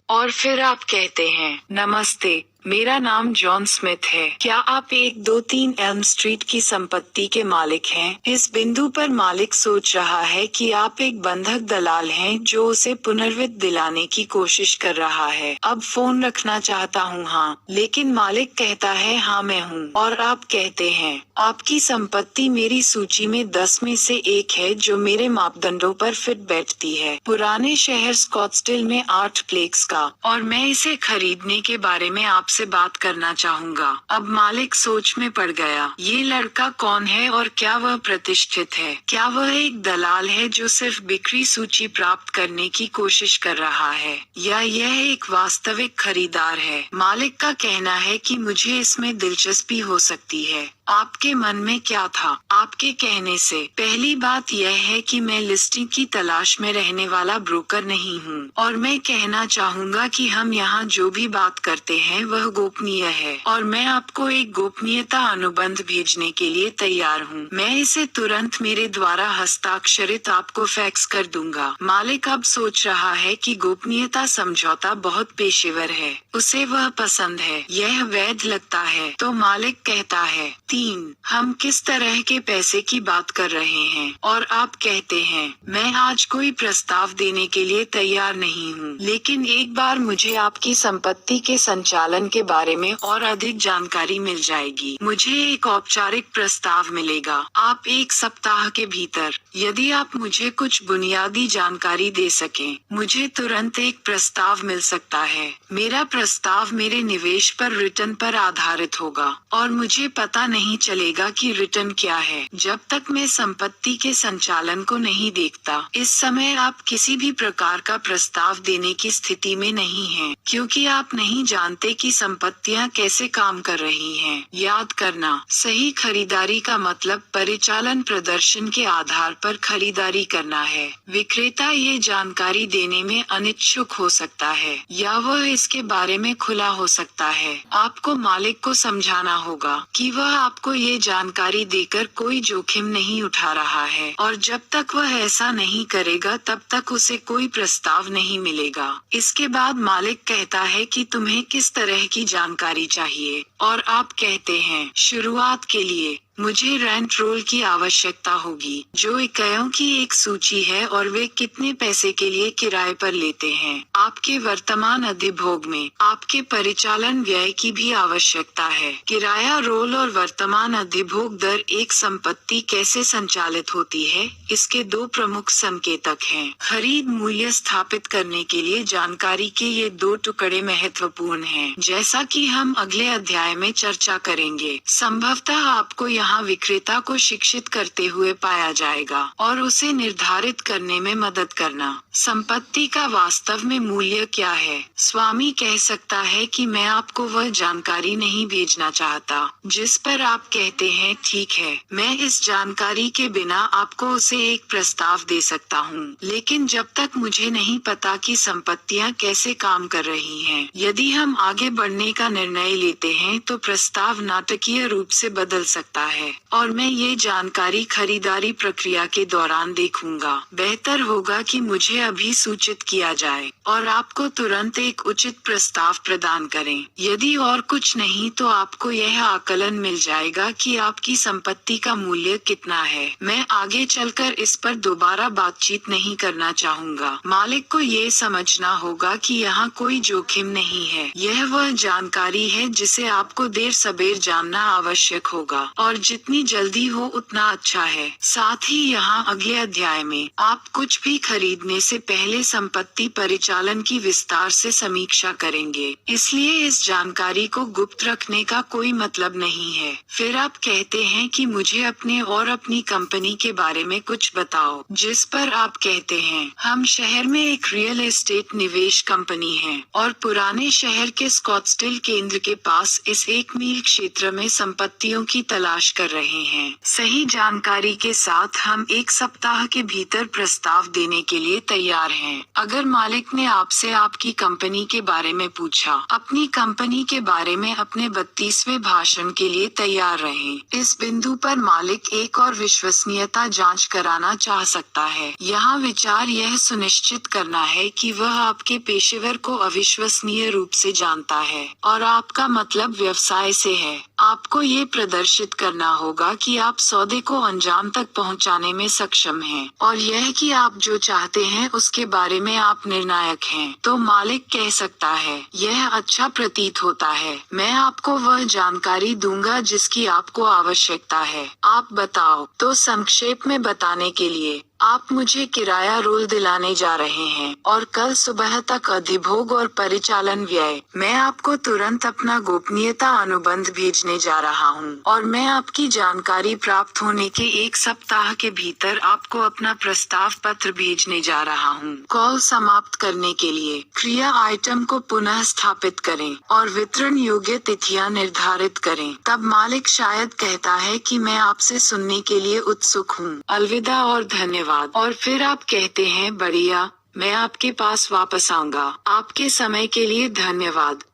और फिर आप कहते हैं, नमस्ते, मेरा नाम जॉन स्मिथ है। क्या आप 123 एल्म स्ट्रीट की संपत्ति के मालिक हैं? इस बिंदु पर मालिक सोच रहा है कि आप एक बंधक दलाल हैं जो उसे पुनर्वित्त दिलाने की कोशिश कर रहा है। अब फोन रखना चाहता हूँ। हाँ, लेकिन मालिक कहता है, हाँ मैं हूँ। और आप कहते हैं, आपकी संपत्ति मेरी सूची में 10 में से एक है जो मेरे मापदंडों पर फिट बैठती है। पुराने शहर स्कॉट्सडेल में 8 प्लेक्स का, और मैं इसे खरीदने के बारे में आपसे बात करना चाहूँगा। अब मालिक सोच में पड़ गया। ये लड़का कौन है और क्या वह प्रतिष्ठित है? क्या वह एक दलाल है जो सिर्फ बिक्री सूची प्राप्त करने की कोशिश कर रहा है, या यह एक वास्तविक खरीदार है? मालिक का कहना है कि मुझे इसमें दिलचस्पी हो सकती है। आपके मन में क्या था? आपके कहने से पहली बात यह है कि मैं लिस्टिंग की तलाश में रहने वाला ब्रोकर नहीं हूँ, और मैं कहना चाहूँगा कि हम यहाँ जो भी बात करते हैं वह गोपनीय है, और मैं आपको एक गोपनीयता अनुबंध भेजने के लिए तैयार हूँ। मैं इसे तुरंत मेरे द्वारा हस्ताक्षरित आपको फैक्स कर दूंगा। मालिक अब सोच रहा है कि गोपनीयता समझौता बहुत पेशेवर है, उसे वह पसंद है, यह वैध लगता है। तो मालिक कहता है, 3, हम किस तरह के पैसे की बात कर रहे हैं? और आप कहते हैं, मैं आज कोई प्रस्ताव देने के लिए तैयार नहीं हूँ, लेकिन एक बार मुझे आपकी संपत्ति के संचालन के बारे में और अधिक जानकारी मिल जाएगी, मुझे एक औपचारिक प्रस्ताव मिलेगा। आप 1 सप्ताह के भीतर, यदि आप मुझे कुछ बुनियादी जानकारी दे सकें, मुझे तुरंत एक प्रस्ताव मिल सकता है। मेरा प्रस्ताव मेरे निवेश पर रिटर्न पर आधारित होगा, और मुझे पता नहीं चलेगा कि रिटर्न क्या है जब तक मैं संपत्ति के संचालन को नहीं देखता। इस समय आप किसी भी प्रकार का प्रस्ताव देने की स्थिति में नहीं हैं, क्योंकि आप नहीं जानते कि संपत्तियां कैसे काम कर रही हैं। याद करना, सही खरीदारी का मतलब परिचालन प्रदर्शन के आधार पर खरीदारी करना है। विक्रेता ये जानकारी देने में अनिच्छुक हो सकता है, या वह इसके बारे में खुला हो सकता है। आपको मालिक को समझाना होगा कि वह आपको ये जानकारी देकर कोई जोखिम नहीं उठा रहा है, और जब तक वह ऐसा नहीं करेगा तब तक उसे कोई प्रस्ताव नहीं मिलेगा। इसके बाद मालिक कहता है कि तुम्हें किस तरह की जानकारी चाहिए, और आप कहते हैं, शुरुआत के लिए मुझे रेंट रोल की आवश्यकता होगी, जो इकाइयों की एक सूची है और वे कितने पैसे के लिए किराए पर लेते हैं। आपके वर्तमान अधिभोग में आपके परिचालन व्यय की भी आवश्यकता है। किराया रोल और वर्तमान अधिभोग दर एक संपत्ति कैसे संचालित होती है, इसके 2 प्रमुख संकेतक हैं। खरीद मूल्य स्थापित करने के लिए जानकारी के ये 2 टुकड़े महत्वपूर्ण हैं, जैसा कि हम अगले अध्याय में चर्चा करेंगे। संभवतः आपको यहाँ विक्रेता को शिक्षित करते हुए पाया जाएगा और उसे निर्धारित करने में मदद करना। संपत्ति का वास्तव में मूल्य क्या है? स्वामी कह सकता है कि मैं आपको वह जानकारी नहीं भेजना चाहता, जिस पर आप कहते हैं, ठीक है, मैं इस जानकारी के बिना आपको उसे एक प्रस्ताव दे सकता हूँ, लेकिन जब तक मुझे नहीं पता कि संपत्तियाँ कैसे काम कर रही हैं। यदि हम आगे बढ़ने का निर्णय लेते हैं तो प्रस्ताव नाटकीय रूप से बदल सकता है और मैं ये जानकारी खरीदारी प्रक्रिया के दौरान देखूंगा। बेहतर होगा कि मुझे अभी सूचित किया जाए और आपको तुरंत एक उचित प्रस्ताव प्रदान करें। यदि और कुछ नहीं तो आपको यह आकलन मिल जाएगा कि आपकी संपत्ति का मूल्य कितना है। मैं आगे चलकर इस पर दोबारा बातचीत नहीं करना चाहूँगा। मालिक को ये समझना होगा कि यहाँ कोई जोखिम नहीं है। यह वह जानकारी है जिसे आपको देर सबेर जानना आवश्यक होगा और जितनी जल्दी हो उतना अच्छा है। साथ ही यहाँ अगले अध्याय में आप कुछ भी खरीदने से पहले संपत्ति परिचालन की विस्तार से समीक्षा करेंगे, इसलिए इस जानकारी को गुप्त रखने का कोई मतलब नहीं है। फिर आप कहते हैं कि मुझे अपने और अपनी कंपनी के बारे में कुछ बताओ, जिस पर आप कहते हैं हम शहर में एक रियल एस्टेट निवेश कंपनी है और पुराने शहर के स्कॉट्सडेल केंद्र के पास इस 1 मील क्षेत्र में संपत्तियों की तलाश कर रहे हैं। सही जानकारी के साथ हम 1 सप्ताह के भीतर प्रस्ताव देने के लिए तैयार हैं। अगर मालिक ने आपसे आपकी कंपनी के बारे में पूछा, अपनी कंपनी के बारे में अपने 32वें भाषण के लिए तैयार रहें। इस बिंदु पर मालिक एक और विश्वसनीयता जांच कराना चाह सकता है। यहाँ विचार यह सुनिश्चित करना है कि वह आपके पेशेवर को अविश्वसनीय रूप से जानता है और आपका मतलब व्यवसाय से है। आपको ये प्रदर्शित करना होगा कि आप सौदे को अंजाम तक पहुंचाने में सक्षम हैं और यह कि आप जो चाहते हैं उसके बारे में आप निर्णायक हैं। तो मालिक कह सकता है, यह अच्छा प्रतीत होता है, मैं आपको वह जानकारी दूंगा जिसकी आपको आवश्यकता है। आप बताओ। तो संक्षेप में बताने के लिए, आप मुझे किराया रोल दिलाने जा रहे हैं और कल सुबह तक अधिभोग और परिचालन व्यय। मैं आपको तुरंत अपना गोपनीयता अनुबंध भेजने जा रहा हूं और मैं आपकी जानकारी प्राप्त होने के 1 सप्ताह के भीतर आपको अपना प्रस्ताव पत्र भेजने जा रहा हूं। कॉल समाप्त करने के लिए क्रिया आइटम को पुनः स्थापित करें और वितरण योग्य तिथियां निर्धारित करें। तब मालिक शायद कहता है कि मैं आपसे सुनने के लिए उत्सुक हूं। अलविदा और धन्यवाद। और फिर आप कहते हैं, बढ़िया, मैं आपके पास वापस आऊंगा। आपके समय के लिए धन्यवाद।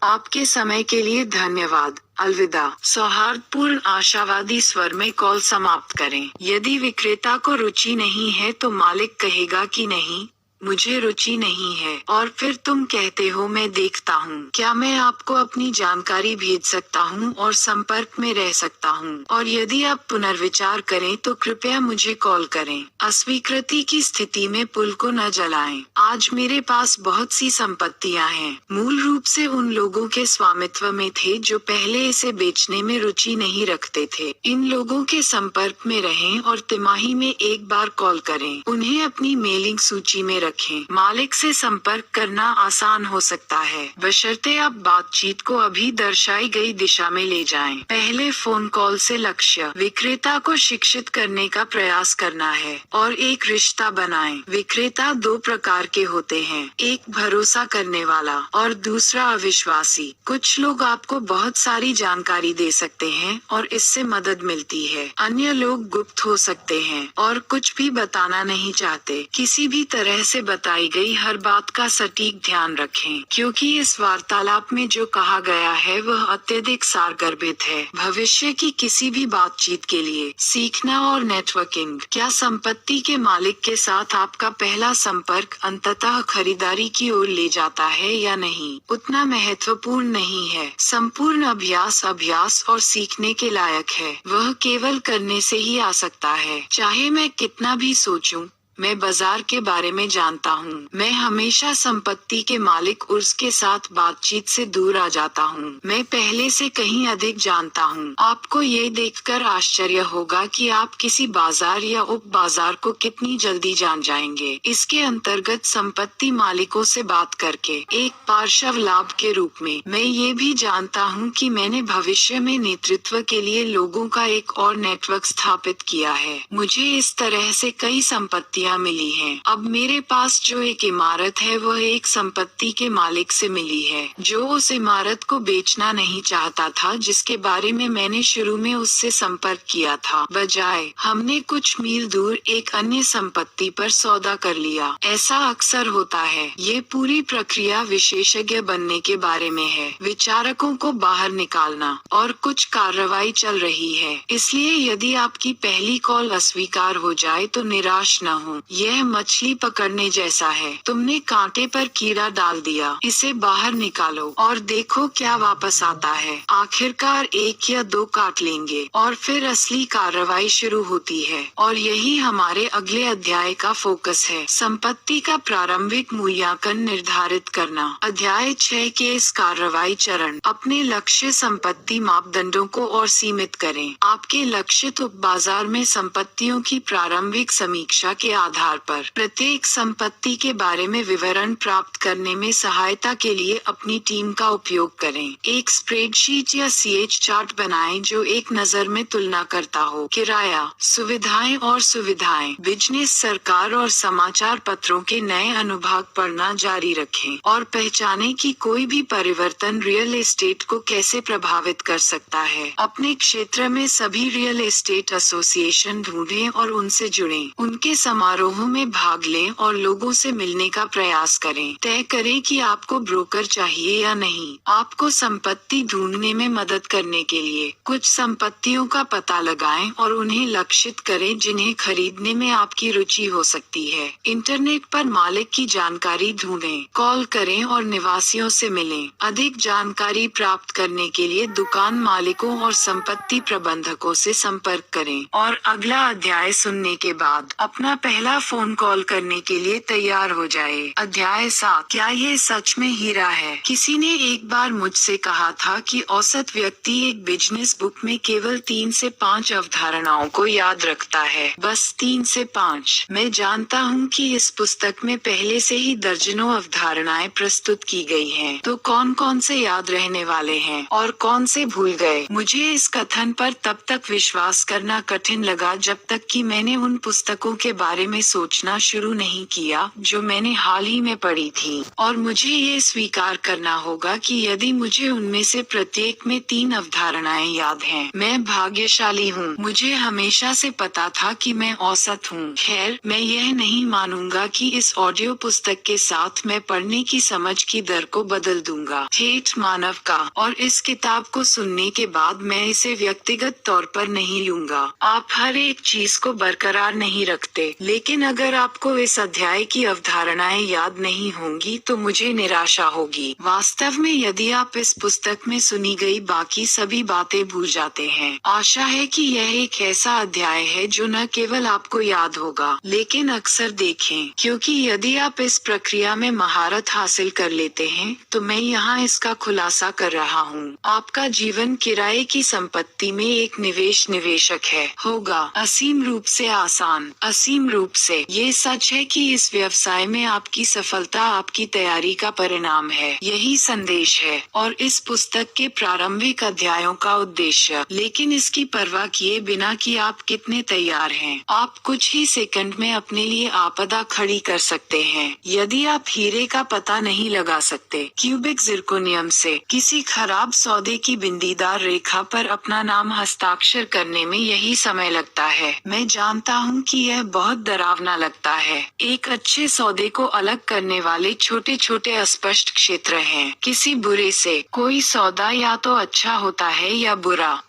आपके समय के लिए धन्यवाद। अलविदा। सौहार्दपूर्ण आशावादी स्वर में कॉल समाप्त करें। यदि विक्रेता को रुचि नहीं है तो मालिक कहेगा कि नहीं, मुझे रुचि नहीं है, और फिर तुम कहते हो, मैं देखता हूँ। क्या मैं आपको अपनी जानकारी भेज सकता हूँ और संपर्क में रह सकता हूँ, और यदि आप पुनर्विचार करें तो कृपया मुझे कॉल करें। अस्वीकृति की स्थिति में पुल को न जलाएं। आज मेरे पास बहुत सी संपत्तियाँ हैं, मूल रूप से उन लोगों के स्वामित्व में थे जो पहले इसे बेचने में रुचि नहीं रखते थे। इन लोगों के संपर्क में रहें और तिमाही में एक बार कॉल करें। उन्हें अपनी मेलिंग सूची में रखें। मालिक से संपर्क करना आसान हो सकता है, बशर्ते आप बातचीत को अभी दर्शाई गई दिशा में ले जाएं। पहले फोन कॉल से लक्ष्य विक्रेता को शिक्षित करने का प्रयास करना है और एक रिश्ता बनाएं। विक्रेता 2 प्रकार के होते हैं, एक भरोसा करने वाला और दूसरा अविश्वासी। कुछ लोग आपको बहुत सारी जानकारी दे सकते हैं और इससे मदद मिलती है। अन्य लोग गुप्त हो सकते हैं और कुछ भी बताना नहीं चाहते। किसी भी तरह से बताई गई हर बात का सटीक ध्यान रखें, क्योंकि इस वार्तालाप में जो कहा गया है वह अत्यधिक सारगर्भित है। भविष्य की किसी भी बातचीत के लिए सीखना और नेटवर्किंग। क्या संपत्ति के मालिक के साथ आपका पहला संपर्क अंततः खरीदारी की ओर ले जाता है या नहीं, उतना महत्वपूर्ण नहीं है। संपूर्ण अभ्यास और सीखने के लायक है। वह केवल करने से ही आ सकता है। चाहे मैं कितना भी सोचूं, मैं बाजार के बारे में जानता हूँ। मैं हमेशा संपत्ति के मालिक उर्स के साथ बातचीत से दूर आ जाता हूँ। मैं पहले से कहीं अधिक जानता हूँ। आपको ये देखकर आश्चर्य होगा कि आप किसी बाजार या उप बाजार को कितनी जल्दी जान जाएंगे। इसके अंतर्गत संपत्ति मालिकों से बात करके एक पार्श्व लाभ के रूप में मैं ये भी जानता हूँ कि मैंने भविष्य में नेतृत्व के लिए लोगों का एक और नेटवर्क स्थापित किया है। मुझे इस तरह से कई संपत्ति संपत्तियां मिली हैं। अब मेरे पास जो एक इमारत है वह एक संपत्ति के मालिक से मिली है, जो उस इमारत को बेचना नहीं चाहता था, जिसके बारे में मैंने शुरू में उससे संपर्क किया था। बजाय हमने कुछ मील दूर एक अन्य संपत्ति पर सौदा कर लिया। ऐसा अक्सर होता है। ये पूरी प्रक्रिया विशेषज्ञ बनने के बारे में है, विचारकों को बाहर निकालना, और कुछ कार्रवाई चल रही है। इसलिए यदि आपकी पहली कॉल अस्वीकार हो जाए तो निराश न हो। यह मछली पकड़ने जैसा है। तुमने कांटे पर कीड़ा डाल दिया, इसे बाहर निकालो और देखो क्या वापस आता है। आखिरकार 1 या 2 काट लेंगे और फिर असली कार्रवाई शुरू होती है। और यही हमारे अगले अध्याय का फोकस है, संपत्ति का प्रारंभिक मूल्यांकन निर्धारित करना। अध्याय 6 के इस कार्रवाई चरण, अपने लक्ष्य संपत्ति मापदंडों को और सीमित करें। आपके लक्षित उपबाजार में संपत्तियों की प्रारंभिक समीक्षा के आधार पर प्रत्येक संपत्ति के बारे में विवरण प्राप्त करने में सहायता के लिए अपनी टीम का उपयोग करें। एक स्प्रेडशीट या CH चार्ट बनाएं जो एक नज़र में तुलना करता हो। किराया, सुविधाएं और सुविधाएं, बिजनेस, सरकार और समाचार पत्रों के नए अनुभाग पढ़ना जारी रखें और पहचानें कि कोई भी परिवर्तन रियल एस्टेट को कैसे प्रभावित कर सकता है। अपने क्षेत्र में सभी रियल एस्टेट एसोसिएशन ढूंढें और उनसे जुड़ें। उनके समारोहों में भाग लें और लोगों से मिलने का प्रयास करें। तय करें कि आपको ब्रोकर चाहिए या नहीं। आपको संपत्ति ढूंढने में मदद करने के लिए कुछ संपत्तियों का पता लगाएं और उन्हें लक्षित करें जिन्हें खरीदने में आपकी रुचि हो सकती है। इंटरनेट पर मालिक की जानकारी ढूंढें, कॉल करें और निवासियों से मिलें। अधिक जानकारी प्राप्त करने के लिए दुकान मालिकों और संपत्ति प्रबंधकों से संपर्क करें। और अगला अध्याय सुनने के बाद अपना पहला फोन कॉल करने के लिए तैयार हो जाए। अध्याय 7, क्या ये सच में हीरा है? किसी ने एक बार मुझसे कहा था कि औसत व्यक्ति एक बिजनेस बुक में केवल 3 से 5 अवधारणाओं को याद रखता है, बस 3 से 5। मैं जानता हूँ कि इस पुस्तक में पहले से ही दर्जनों अवधारणाएं प्रस्तुत की गई हैं, तो कौन कौन से याद रहने वाले हैं और कौन से भूल गए? मुझे इस कथन पर तब तक विश्वास करना कठिन लगा जब तक कि मैंने उन पुस्तकों के बारे में सोचना शुरू नहीं किया जो मैंने हाल ही में पढ़ी थी। और मुझे ये स्वीकार करना होगा कि यदि मुझे उनमें से प्रत्येक में 3 अवधारणाएं याद हैं, मैं भाग्यशाली हूँ। मुझे हमेशा से पता था कि मैं औसत हूँ। खैर, मैं यह नहीं मानूंगा कि इस ऑडियो पुस्तक के साथ मैं पढ़ने की समझ की दर को बदल दूंगा। ठेठ मानव का। और इस किताब को सुनने के बाद मैं इसे व्यक्तिगत तौर पर नहीं लूंगा। आप हर एक चीज को बरकरार नहीं रखते, लेकिन अगर आपको इस अध्याय की अवधारणाएं याद नहीं होंगी तो मुझे निराशा होगी। वास्तव में यदि आप इस पुस्तक में सुनी गई बाकी सभी बातें भूल जाते हैं, आशा है कि यह एक ऐसा अध्याय है जो न केवल आपको याद होगा लेकिन अक्सर देखें, क्योंकि यदि आप इस प्रक्रिया में महारत हासिल कर लेते हैं तो मैं यहाँ इसका खुलासा कर रहा हूँ। आपका जीवन किराए की संपत्ति में एक निवेशक है होगा असीम रूप से आसान। असीम रूप से। ये सच है कि इस व्यवसाय में आपकी सफलता आपकी तैयारी का परिणाम है। यही संदेश है और इस पुस्तक के प्रारंभिक अध्यायों का उद्देश्य। लेकिन इसकी परवाह किए बिना कि आप कितने तैयार हैं, आप कुछ ही सेकंड में अपने लिए आपदा खड़ी कर सकते हैं। यदि आप हीरे का पता नहीं लगा सकते, क्यूबिक जिरकोनियम से किसी खराब सौदे की बिंदीदार रेखा पर अपना नाम हस्ताक्षर करने में यही समय लगता है। मैं जानता हूँ कि यह बहुत डरावना लगता है। एक अच्छे सौदे को अलग करने वाले छोटे छोटे अस्पष्ट क्षेत्र हैं। किसी बुरे से कोई सौदा या तो अच्छा होता है या बुरा।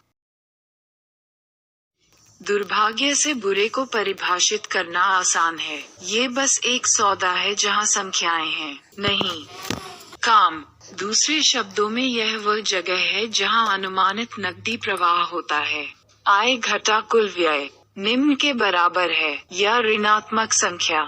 दुर्भाग्य से बुरे को परिभाषित करना आसान है। ये बस एक सौदा है जहाँ संख्याएं हैं, नहीं काम। दूसरे शब्दों में यह वह जगह है जहाँ अनुमानित नकदी प्रवाह होता है। आय घटा कुल व्यय निम्न के बराबर है या ऋणात्मक संख्या।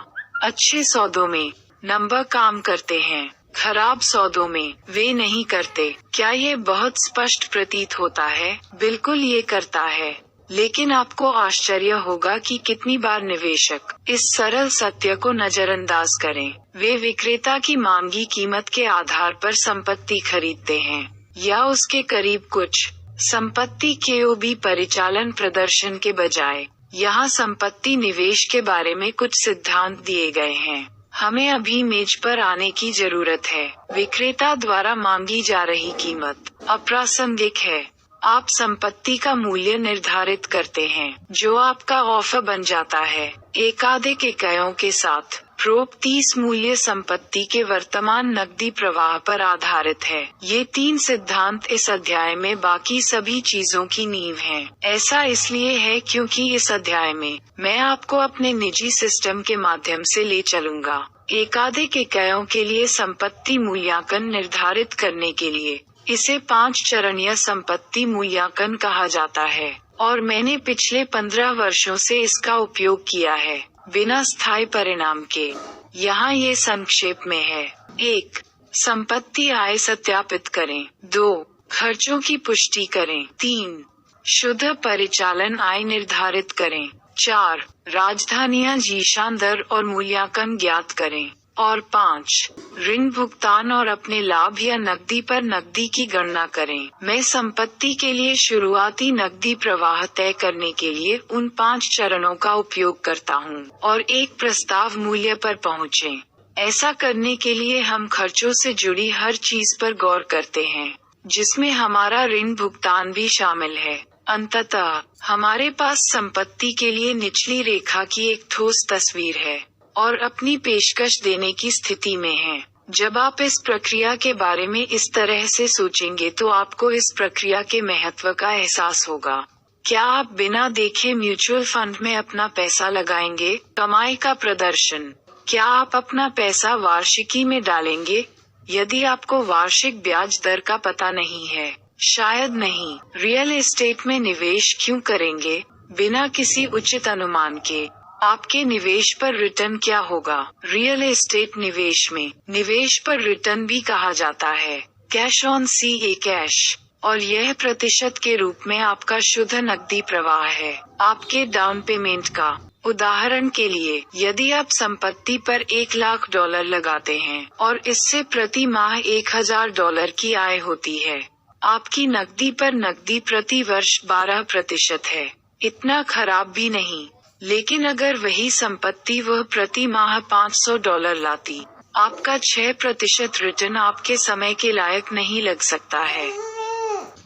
अच्छे सौदों में नंबर काम करते हैं, खराब सौदों में वे नहीं करते। क्या ये बहुत स्पष्ट प्रतीत होता है? बिल्कुल ये करता है। लेकिन आपको आश्चर्य होगा कि कितनी बार निवेशक इस सरल सत्य को नजरअंदाज करें। वे विक्रेता की मांगी कीमत के आधार पर संपत्ति खरीदते हैं या उसके करीब कुछ। संपत्ति के परिचालन प्रदर्शन के बजाय यहाँ संपत्ति निवेश के बारे में कुछ सिद्धांत दिए गए हैं। हमें अभी मेज पर आने की जरूरत है। विक्रेता द्वारा मांगी जा रही कीमत अप्रासंगिक है। आप संपत्ति का मूल्य निर्धारित करते हैं, जो आपका ऑफर बन जाता है। एकाधिक इकाइयों के साथ प्रोक्तीस मूल्य संपत्ति के वर्तमान नकदी प्रवाह पर आधारित है। ये 3 सिद्धांत इस अध्याय में बाकी सभी चीजों की नींव हैं। ऐसा इसलिए है क्योंकि इस अध्याय में मैं आपको अपने निजी सिस्टम के माध्यम से ले चलूंगा। एकाधिक इकाइयों के लिए संपत्ति मूल्यांकन निर्धारित करने के लिए इसे 5 चरण या संपत्ति मूल्यांकन कहा जाता है, और मैंने पिछले 15 वर्षों से इसका उपयोग किया है, बिना स्थायी परिणाम के। यहाँ ये संक्षेप में है। 1. संपत्ति आय सत्यापित करें। 2. खर्चों की पुष्टि करें। 3. शुद्ध परिचालन आय निर्धारित करें। 4. राजधानियां जीशान दर और मूल्यांकन ज्ञात करें। और 5. ऋण भुगतान और अपने लाभ या नकदी पर नकदी की गणना करें। मैं संपत्ति के लिए शुरुआती नकदी प्रवाह तय करने के लिए उन 5 चरणों का उपयोग करता हूं, और एक प्रस्ताव मूल्य पर पहुंचे। ऐसा करने के लिए हम खर्चों से जुड़ी हर चीज पर गौर करते हैं, जिसमें हमारा ऋण भुगतान भी शामिल है। अंततः हमारे पास संपत्ति के लिए निचली रेखा की एक ठोस तस्वीर है और अपनी पेशकश देने की स्थिति में हैं। जब आप इस प्रक्रिया के बारे में इस तरह से सोचेंगे तो आपको इस प्रक्रिया के महत्व का एहसास होगा। क्या आप बिना देखे म्यूचुअल फंड में अपना पैसा लगाएंगे? कमाई का प्रदर्शन। क्या आप अपना पैसा वार्षिकी में डालेंगे? यदि आपको वार्षिक ब्याज दर का पता नहीं है, शायद नहीं। रियल एस्टेट में निवेश क्यों करेंगे? बिना किसी उचित अनुमान के आपके निवेश पर रिटर्न क्या होगा? रियल एस्टेट निवेश में निवेश पर रिटर्न भी कहा जाता है कैश ऑन सी कैश, और यह प्रतिशत के रूप में आपका शुद्ध नकदी प्रवाह है, आपके डाउन पेमेंट का। उदाहरण के लिए, यदि आप संपत्ति पर $1,00,000 लगाते हैं और इससे प्रति माह $1,000 की आय होती है, आपकी नकदी पर नकदी प्रति वर्ष 12% है। इतना खराब भी नहीं। लेकिन अगर वही संपत्ति वह प्रति माह $500 लाती, आपका 6% रिटर्न आपके समय के लायक नहीं लग सकता है।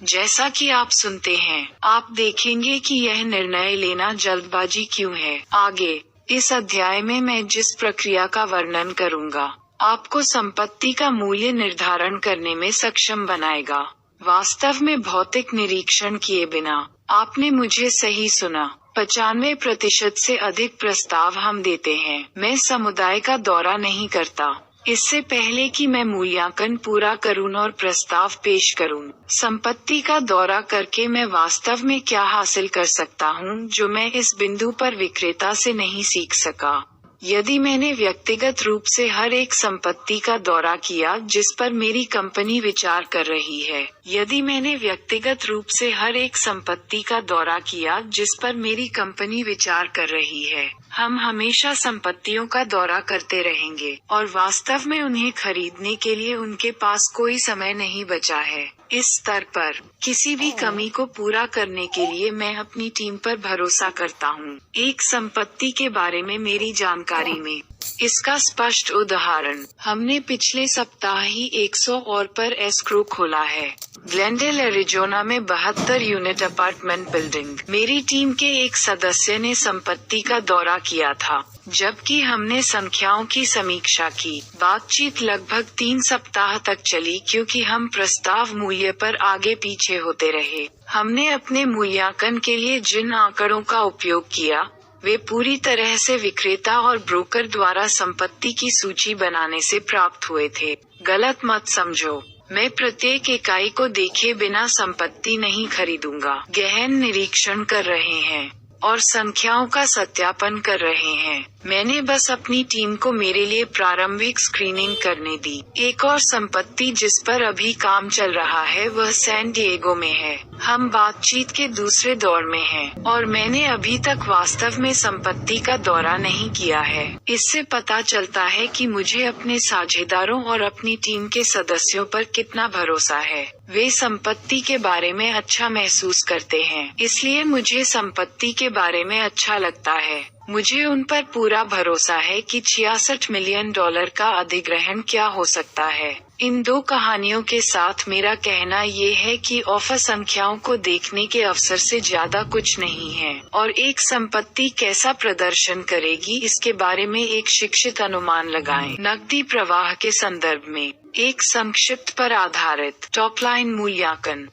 जैसा कि आप सुनते हैं, आप देखेंगे कि यह निर्णय लेना जल्दबाजी क्यों है। आगे इस अध्याय में मैं जिस प्रक्रिया का वर्णन करूंगा, आपको संपत्ति का मूल्य निर्धारण करने में सक्षम बनाएगा। वास्तव में भौतिक निरीक्षण किए बिना। आपने मुझे सही सुना। 95% से अधिक प्रस्ताव हम देते हैं। मैं समुदाय का दौरा नहीं करता इससे पहले कि मैं मूल्यांकन पूरा करूं और प्रस्ताव पेश करूं। संपत्ति का दौरा करके मैं वास्तव में क्या हासिल कर सकता हूं, जो मैं इस बिंदु पर विक्रेता से नहीं सीख सका। यदि मैंने व्यक्तिगत रूप से हर एक संपत्ति का दौरा किया जिस पर मेरी कंपनी विचार कर रही है, यदि मैंने व्यक्तिगत रूप से हर एक संपत्ति का दौरा किया जिस पर मेरी कंपनी विचार कर रही है, हम हमेशा संपत्तियों का दौरा करते रहेंगे और वास्तव में उन्हें खरीदने के लिए उनके पास कोई समय नहीं बचा है। इस स्तर पर किसी भी कमी को पूरा करने के लिए मैं अपनी टीम पर भरोसा करता हूँ। एक संपत्ति के बारे में मेरी जानकारी में इसका स्पष्ट उदाहरण, हमने पिछले सप्ताह ही 100 और पर एस्क्रो खोला है। ग्लेंडेल एरिजोना में 72 यूनिट अपार्टमेंट बिल्डिंग। मेरी टीम के एक सदस्य ने संपत्ति का दौरा किया था, जबकि हमने संख्याओं की समीक्षा की। बातचीत लगभग 3 सप्ताह तक चली क्योंकि हम प्रस्ताव मूल्य पर आगे पीछे होते रहे। हमने अपने मूल्यांकन के लिए जिन आंकड़ों का उपयोग किया, वे पूरी तरह से विक्रेता और ब्रोकर द्वारा संपत्ति की सूची बनाने से प्राप्त हुए थे। गलत मत समझो, मैं प्रत्येक इकाई को देखे बिना संपत्ति नहीं खरीदूंगा। गहन निरीक्षण कर रहे हैं और संख्याओं का सत्यापन कर रहे हैं। मैंने बस अपनी टीम को मेरे लिए प्रारंभिक स्क्रीनिंग करने दी। एक और संपत्ति जिस पर अभी काम चल रहा है वह सैन डिएगो में है। हम बातचीत के दूसरे दौर में हैं और मैंने अभी तक वास्तव में संपत्ति का दौरा नहीं किया है। इससे पता चलता है कि मुझे अपने साझेदारों और अपनी टीम के सदस्यों पर कितना भरोसा है। वे संपत्ति के बारे में अच्छा महसूस करते हैं, इसलिए मुझे संपत्ति के बारे में अच्छा लगता है। मुझे उन पर पूरा भरोसा है कि $66 मिलियन का अधिग्रहण क्या हो सकता है। इन दो कहानियों के साथ मेरा कहना ये है कि ऑफर संख्याओं को देखने के अवसर से ज्यादा कुछ नहीं है और एक संपत्ति कैसा प्रदर्शन करेगी इसके बारे में एक शिक्षित अनुमान लगाएं। नकदी प्रवाह के संदर्भ में एक संक्षिप्त पर आधारित टॉपलाइन मूल्यांकन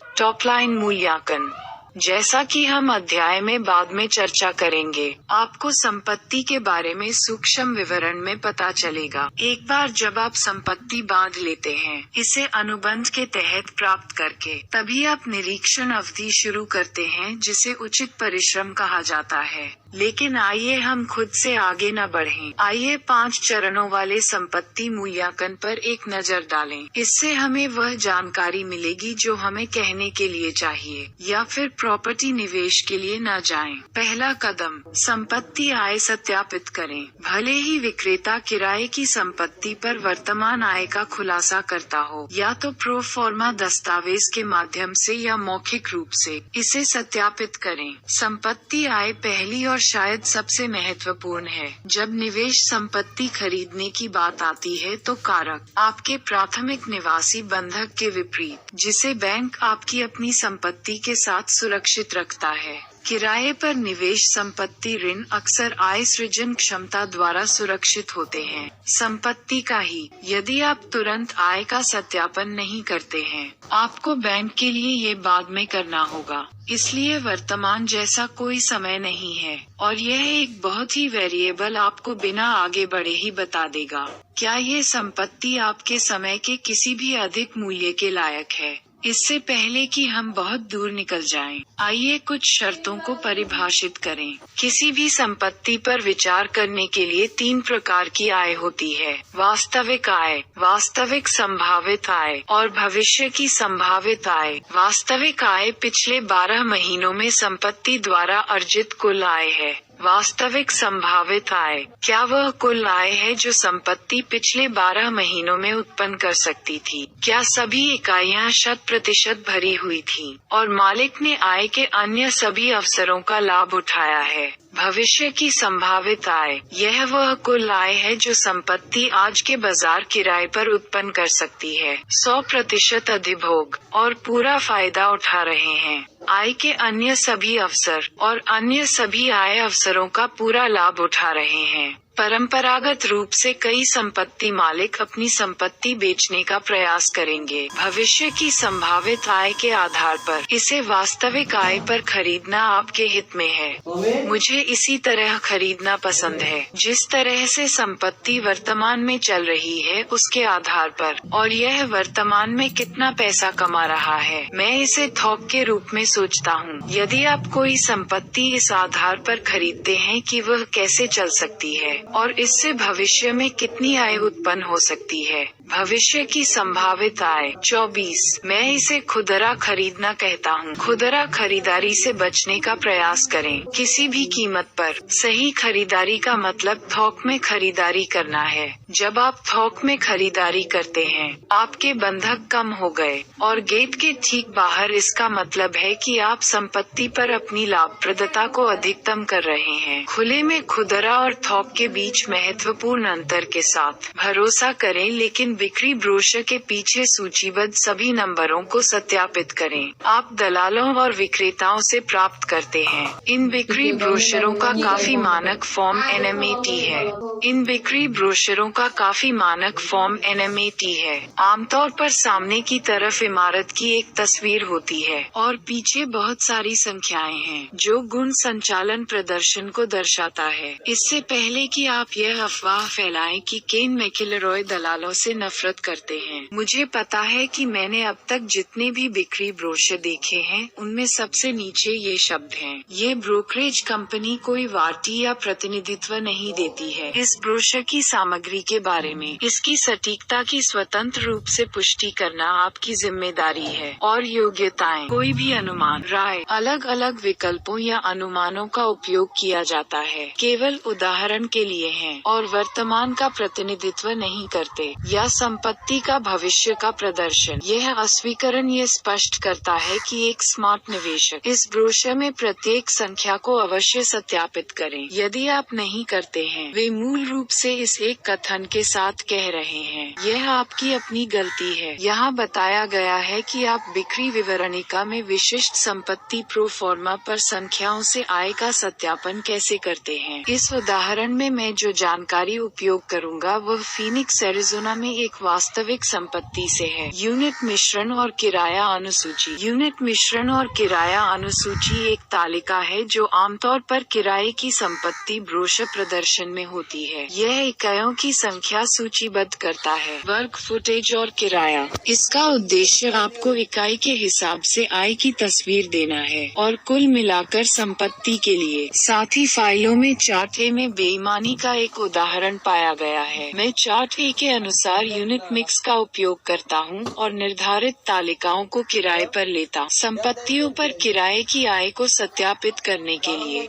जैसा कि हम अध्याय में बाद में चर्चा करेंगे, आपको संपत्ति के बारे में सूक्ष्म विवरण में पता चलेगा। एक बार जब आप संपत्ति बांध लेते हैं, इसे अनुबंध के तहत प्राप्त करके, तभी आप निरीक्षण अवधि शुरू करते हैं जिसे उचित परिश्रम कहा जाता है। लेकिन आइए हम खुद से आगे न बढ़ें। आइए 5 चरणों वाले संपत्ति मूल्यांकन पर एक नजर डालें। इससे हमें वह जानकारी मिलेगी जो हमें कहने के लिए चाहिए या फिर प्रॉपर्टी निवेश के लिए न जाएं। पहला कदम, संपत्ति आय सत्यापित करें। भले ही विक्रेता किराए की संपत्ति पर वर्तमान आय का खुलासा करता हो, या तो प्रो फॉर्मा दस्तावेज के माध्यम से या मौखिक रूप से, इसे सत्यापित करें। संपत्ति आय पहली और शायद सबसे महत्वपूर्ण है। जब निवेश संपत्ति खरीदने की बात आती है तो कारक आपके प्राथमिक निवासी बंधक के विपरीत, जिसे बैंक आपकी अपनी संपत्ति के साथ सुरक्षित रखता है। किराए पर निवेश संपत्ति ऋण अक्सर आय सृजन क्षमता द्वारा सुरक्षित होते हैं। संपत्ति का ही, यदि आप तुरंत आय का सत्यापन नहीं करते हैं, आपको बैंक के लिए ये बाद में करना होगा। इसलिए वर्तमान जैसा कोई समय नहीं है और यह एक बहुत ही वेरिएबल आपको बिना आगे बढ़े ही बता देगा क्या ये संपत्ति आपके समय के किसी भी अधिक मूल्य के लायक है। इससे पहले कि हम बहुत दूर निकल जाएं, आइए कुछ शर्तों को परिभाषित करें। किसी भी संपत्ति पर विचार करने के लिए 3 प्रकार की आय होती है: वास्तविक आय, वास्तविक संभावित आय और भविष्य की संभावित आय। वास्तविक आय पिछले 12 महीनों में संपत्ति द्वारा अर्जित कुल आय है। वास्तविक संभावित आय, क्या वह कुल आय है जो संपत्ति पिछले 12 महीनों में उत्पन्न कर सकती थी? क्या सभी इकाइयां 100% भरी हुई थीं और मालिक ने आय के अन्य सभी अवसरों का लाभ उठाया है? भविष्य की संभावित आय, यह वह कुल आय है जो संपत्ति आज के बाजार किराए पर उत्पन्न कर सकती है। 100% अधिभोग और पूरा फायदा उठा रहे हैं। आय के अन्य सभी अवसर और अन्य सभी आय अवसरों का पूरा लाभ उठा रहे हैं। परंपरागत रूप से कई संपत्ति मालिक अपनी संपत्ति बेचने का प्रयास करेंगे। भविष्य की संभावित आय के आधार पर इसे वास्तविक आय पर खरीदना आपके हित में है। मुझे इसी तरह खरीदना पसंद है जिस तरह से संपत्ति वर्तमान में चल रही है उसके आधार पर, और यह वर्तमान में कितना पैसा कमा रहा है। मैं इसे थोक के रूप में सोचता हूँ। यदि आप कोई संपत्ति इस आधार पर खरीदते हैं कि वह कैसे चल सकती है और इससे भविष्य में कितनी आय उत्पन्न हो सकती है। भविष्य की संभावित आय 24, मैं इसे खुदरा खरीदना कहता हूँ। खुदरा खरीदारी से बचने का प्रयास करें। किसी भी कीमत पर सही खरीदारी का मतलब थोक में खरीदारी करना है। जब आप थोक में खरीदारी करते हैं, आपके बंधक कम हो गए और गेट के ठीक बाहर इसका मतलब है कि आप संपत्ति पर अपनी लाभप्रदता को अधिकतम कर रहे हैं। खुले में खुदरा और थोक के बीच महत्वपूर्ण अंतर के साथ भरोसा करें, लेकिन बिक्री ब्रोशर के पीछे सूचीबद्ध सभी नंबरों को सत्यापित करें। आप दलालों और विक्रेताओं से प्राप्त करते हैं। इन बिक्री ब्रोशरों का काफी मानक फॉर्म NMAT है। इन बिक्री ब्रोशरों का काफी मानक फॉर्म NMAT है। आमतौर पर सामने की तरफ इमारत की एक तस्वीर होती है और पीछे बहुत सारी संख्याएं हैं जो गुण संचालन प्रदर्शन को दर्शाता है। इससे पहले कि आप यह अफवाह फैलाएं कि केन मैकिलरॉय दलालों से नफरत करते हैं। मुझे पता है कि मैंने अब तक जितने भी बिक्री ब्रोशर देखे हैं उनमें सबसे नीचे ये शब्द हैं। ये ब्रोकरेज कंपनी कोई वारंटी या प्रतिनिधित्व नहीं देती है। इस ब्रोशर की सामग्री के बारे में इसकी सटीकता की स्वतंत्र रूप से पुष्टि करना आपकी जिम्मेदारी है। और योग्यताएं, कोई भी अनुमान, राय, अलग अलग विकल्पों या अनुमानों का उपयोग किया जाता है, केवल उदाहरण के लिए हैं और वर्तमान का प्रतिनिधित्व नहीं करते या संपत्ति का भविष्य का प्रदर्शन। यह अस्वीकरण ये स्पष्ट करता है कि एक स्मार्ट निवेशक इस ब्रोशर में प्रत्येक संख्या को अवश्य सत्यापित करें। यदि आप नहीं करते हैं, वे मूल रूप से इस एक कथन के साथ कह रहे हैं, यह आपकी अपनी गलती है। यहाँ बताया गया है कि आप बिक्री विवरणिका में विशिष्ट संपत्ति प्रो फॉर्मा पर संख्याओं से आय का सत्यापन कैसे करते हैं। इस उदाहरण में मैं जो जानकारी उपयोग करूंगा वह फीनिक्स एरिज़ोना में एक वास्तविक संपत्ति से है। यूनिट मिश्रण और किराया अनुसूची। यूनिट मिश्रण और किराया अनुसूची एक तालिका है जो आमतौर पर किराए की संपत्ति ब्रोशर प्रदर्शन में होती है। यह इकाइयों की संख्या सूचीबद्ध करता है, वर्ग फुटेज और किराया। इसका उद्देश्य आपको इकाई के हिसाब से आय की तस्वीर देना है और कुल मिलाकर संपत्ति के लिए। साथ ही फाइलों में चार्ट ए में बेईमानी का एक उदाहरण पाया गया है। मैं चार्ट ए के अनुसार यूनिट मिक्स का उपयोग करता हूं और निर्धारित तालिकाओं को किराए पर लेता संपत्तियों पर किराए की आय को सत्यापित करने के लिए।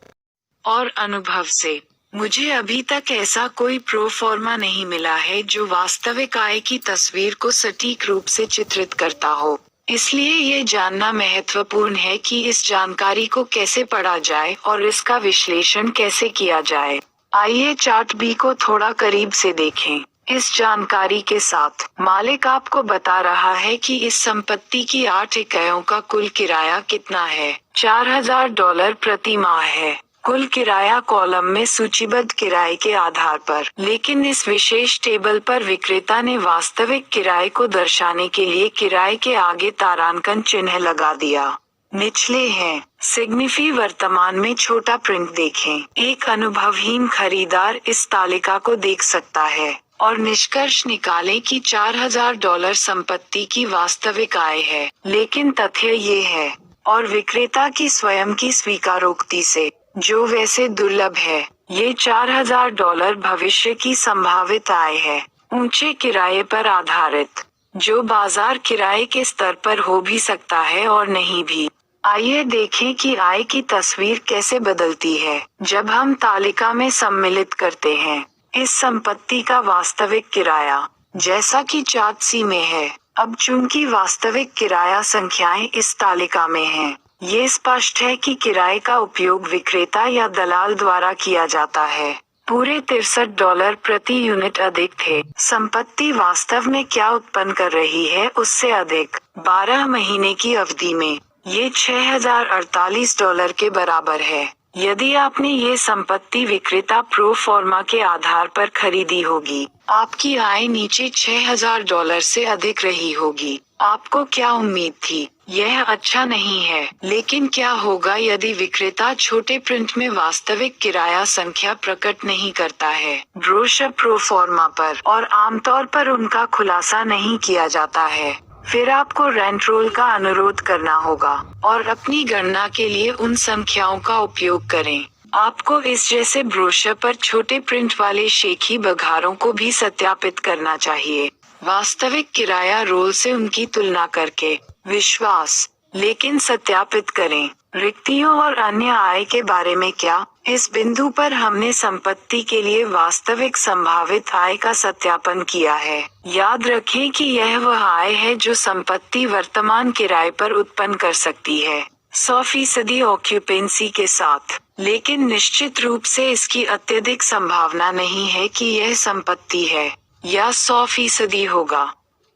और अनुभव से मुझे अभी तक ऐसा कोई प्रो फॉर्मा नहीं मिला है जो वास्तविक आय की तस्वीर को सटीक रूप से चित्रित करता हो। इसलिए ये जानना महत्वपूर्ण है कि इस जानकारी को कैसे पढ़ा जाए और इसका विश्लेषण कैसे किया जाए। आइए चार्ट बी को थोड़ा करीब से देखें। इस जानकारी के साथ मालिक आपको बता रहा है कि इस संपत्ति की 8 इकाइयों का कुल किराया कितना है। $4000 प्रति माह है। कुल किराया कॉलम में सूचीबद्ध किराए के आधार पर, लेकिन इस विशेष टेबल पर विक्रेता ने वास्तविक किराए को दर्शाने के लिए किराए के आगे तारांकन चिन्ह लगा दिया। निचले हैं सिग्निफी वर्तमान में छोटा प्रिंट देखें। एक अनुभवहीन खरीदार इस तालिका को देख सकता है और निष्कर्ष निकालें कि $4000 संपत्ति की वास्तविक आय है। लेकिन तथ्य ये है, और विक्रेता की स्वयं की स्वीकारोक्ति से, जो वैसे दुर्लभ है, ये $4000 भविष्य की संभावित आय है, ऊंचे किराए पर आधारित, जो बाजार किराए के स्तर पर हो भी सकता है और नहीं भी। आइए देखें कि आय की तस्वीर कैसे बदलती है जब हम तालिका में सम्मिलित करते हैं इस संपत्ति का वास्तविक किराया, जैसा कि चार्ट सी में है। अब चूंकि वास्तविक किराया संख्याएं इस तालिका में हैं, ये स्पष्ट है कि किराए का उपयोग विक्रेता या दलाल द्वारा किया जाता है। पूरे $63 प्रति यूनिट अधिक थे। संपत्ति वास्तव में क्या उत्पन्न कर रही है उससे अधिक। 12 महीने की अवधि में ये $6048 के बराबर है। यदि आपने ये संपत्ति विक्रेता प्रो फॉर्मा के आधार पर खरीदी होगी, आपकी आय नीचे $6000 से अधिक रही होगी। आपको क्या उम्मीद थी? यह अच्छा नहीं है, लेकिन क्या होगा यदि विक्रेता छोटे प्रिंट में वास्तविक किराया संख्या प्रकट नहीं करता है ब्रोशर प्रो फॉर्मा पर, और आमतौर पर उनका खुलासा नहीं किया जाता है? फिर आपको रेंट रोल का अनुरोध करना होगा और अपनी गणना के लिए उन संख्याओं का उपयोग करें। आपको इस जैसे ब्रोशर पर छोटे प्रिंट वाले शेखी बघारों को भी सत्यापित करना चाहिए, वास्तविक किराया रोल से उनकी तुलना करके। विश्वास, लेकिन सत्यापित करें। रिक्तियों और अन्य आय के बारे में क्या? इस बिंदु पर हमने संपत्ति के लिए वास्तविक संभावित आय का सत्यापन किया है। याद रखें कि यह वह आय है जो संपत्ति वर्तमान किराए पर उत्पन्न कर सकती है 100% ऑक्यूपेंसी के साथ, लेकिन निश्चित रूप से इसकी अत्यधिक संभावना नहीं है कि यह संपत्ति है या 100% होगा।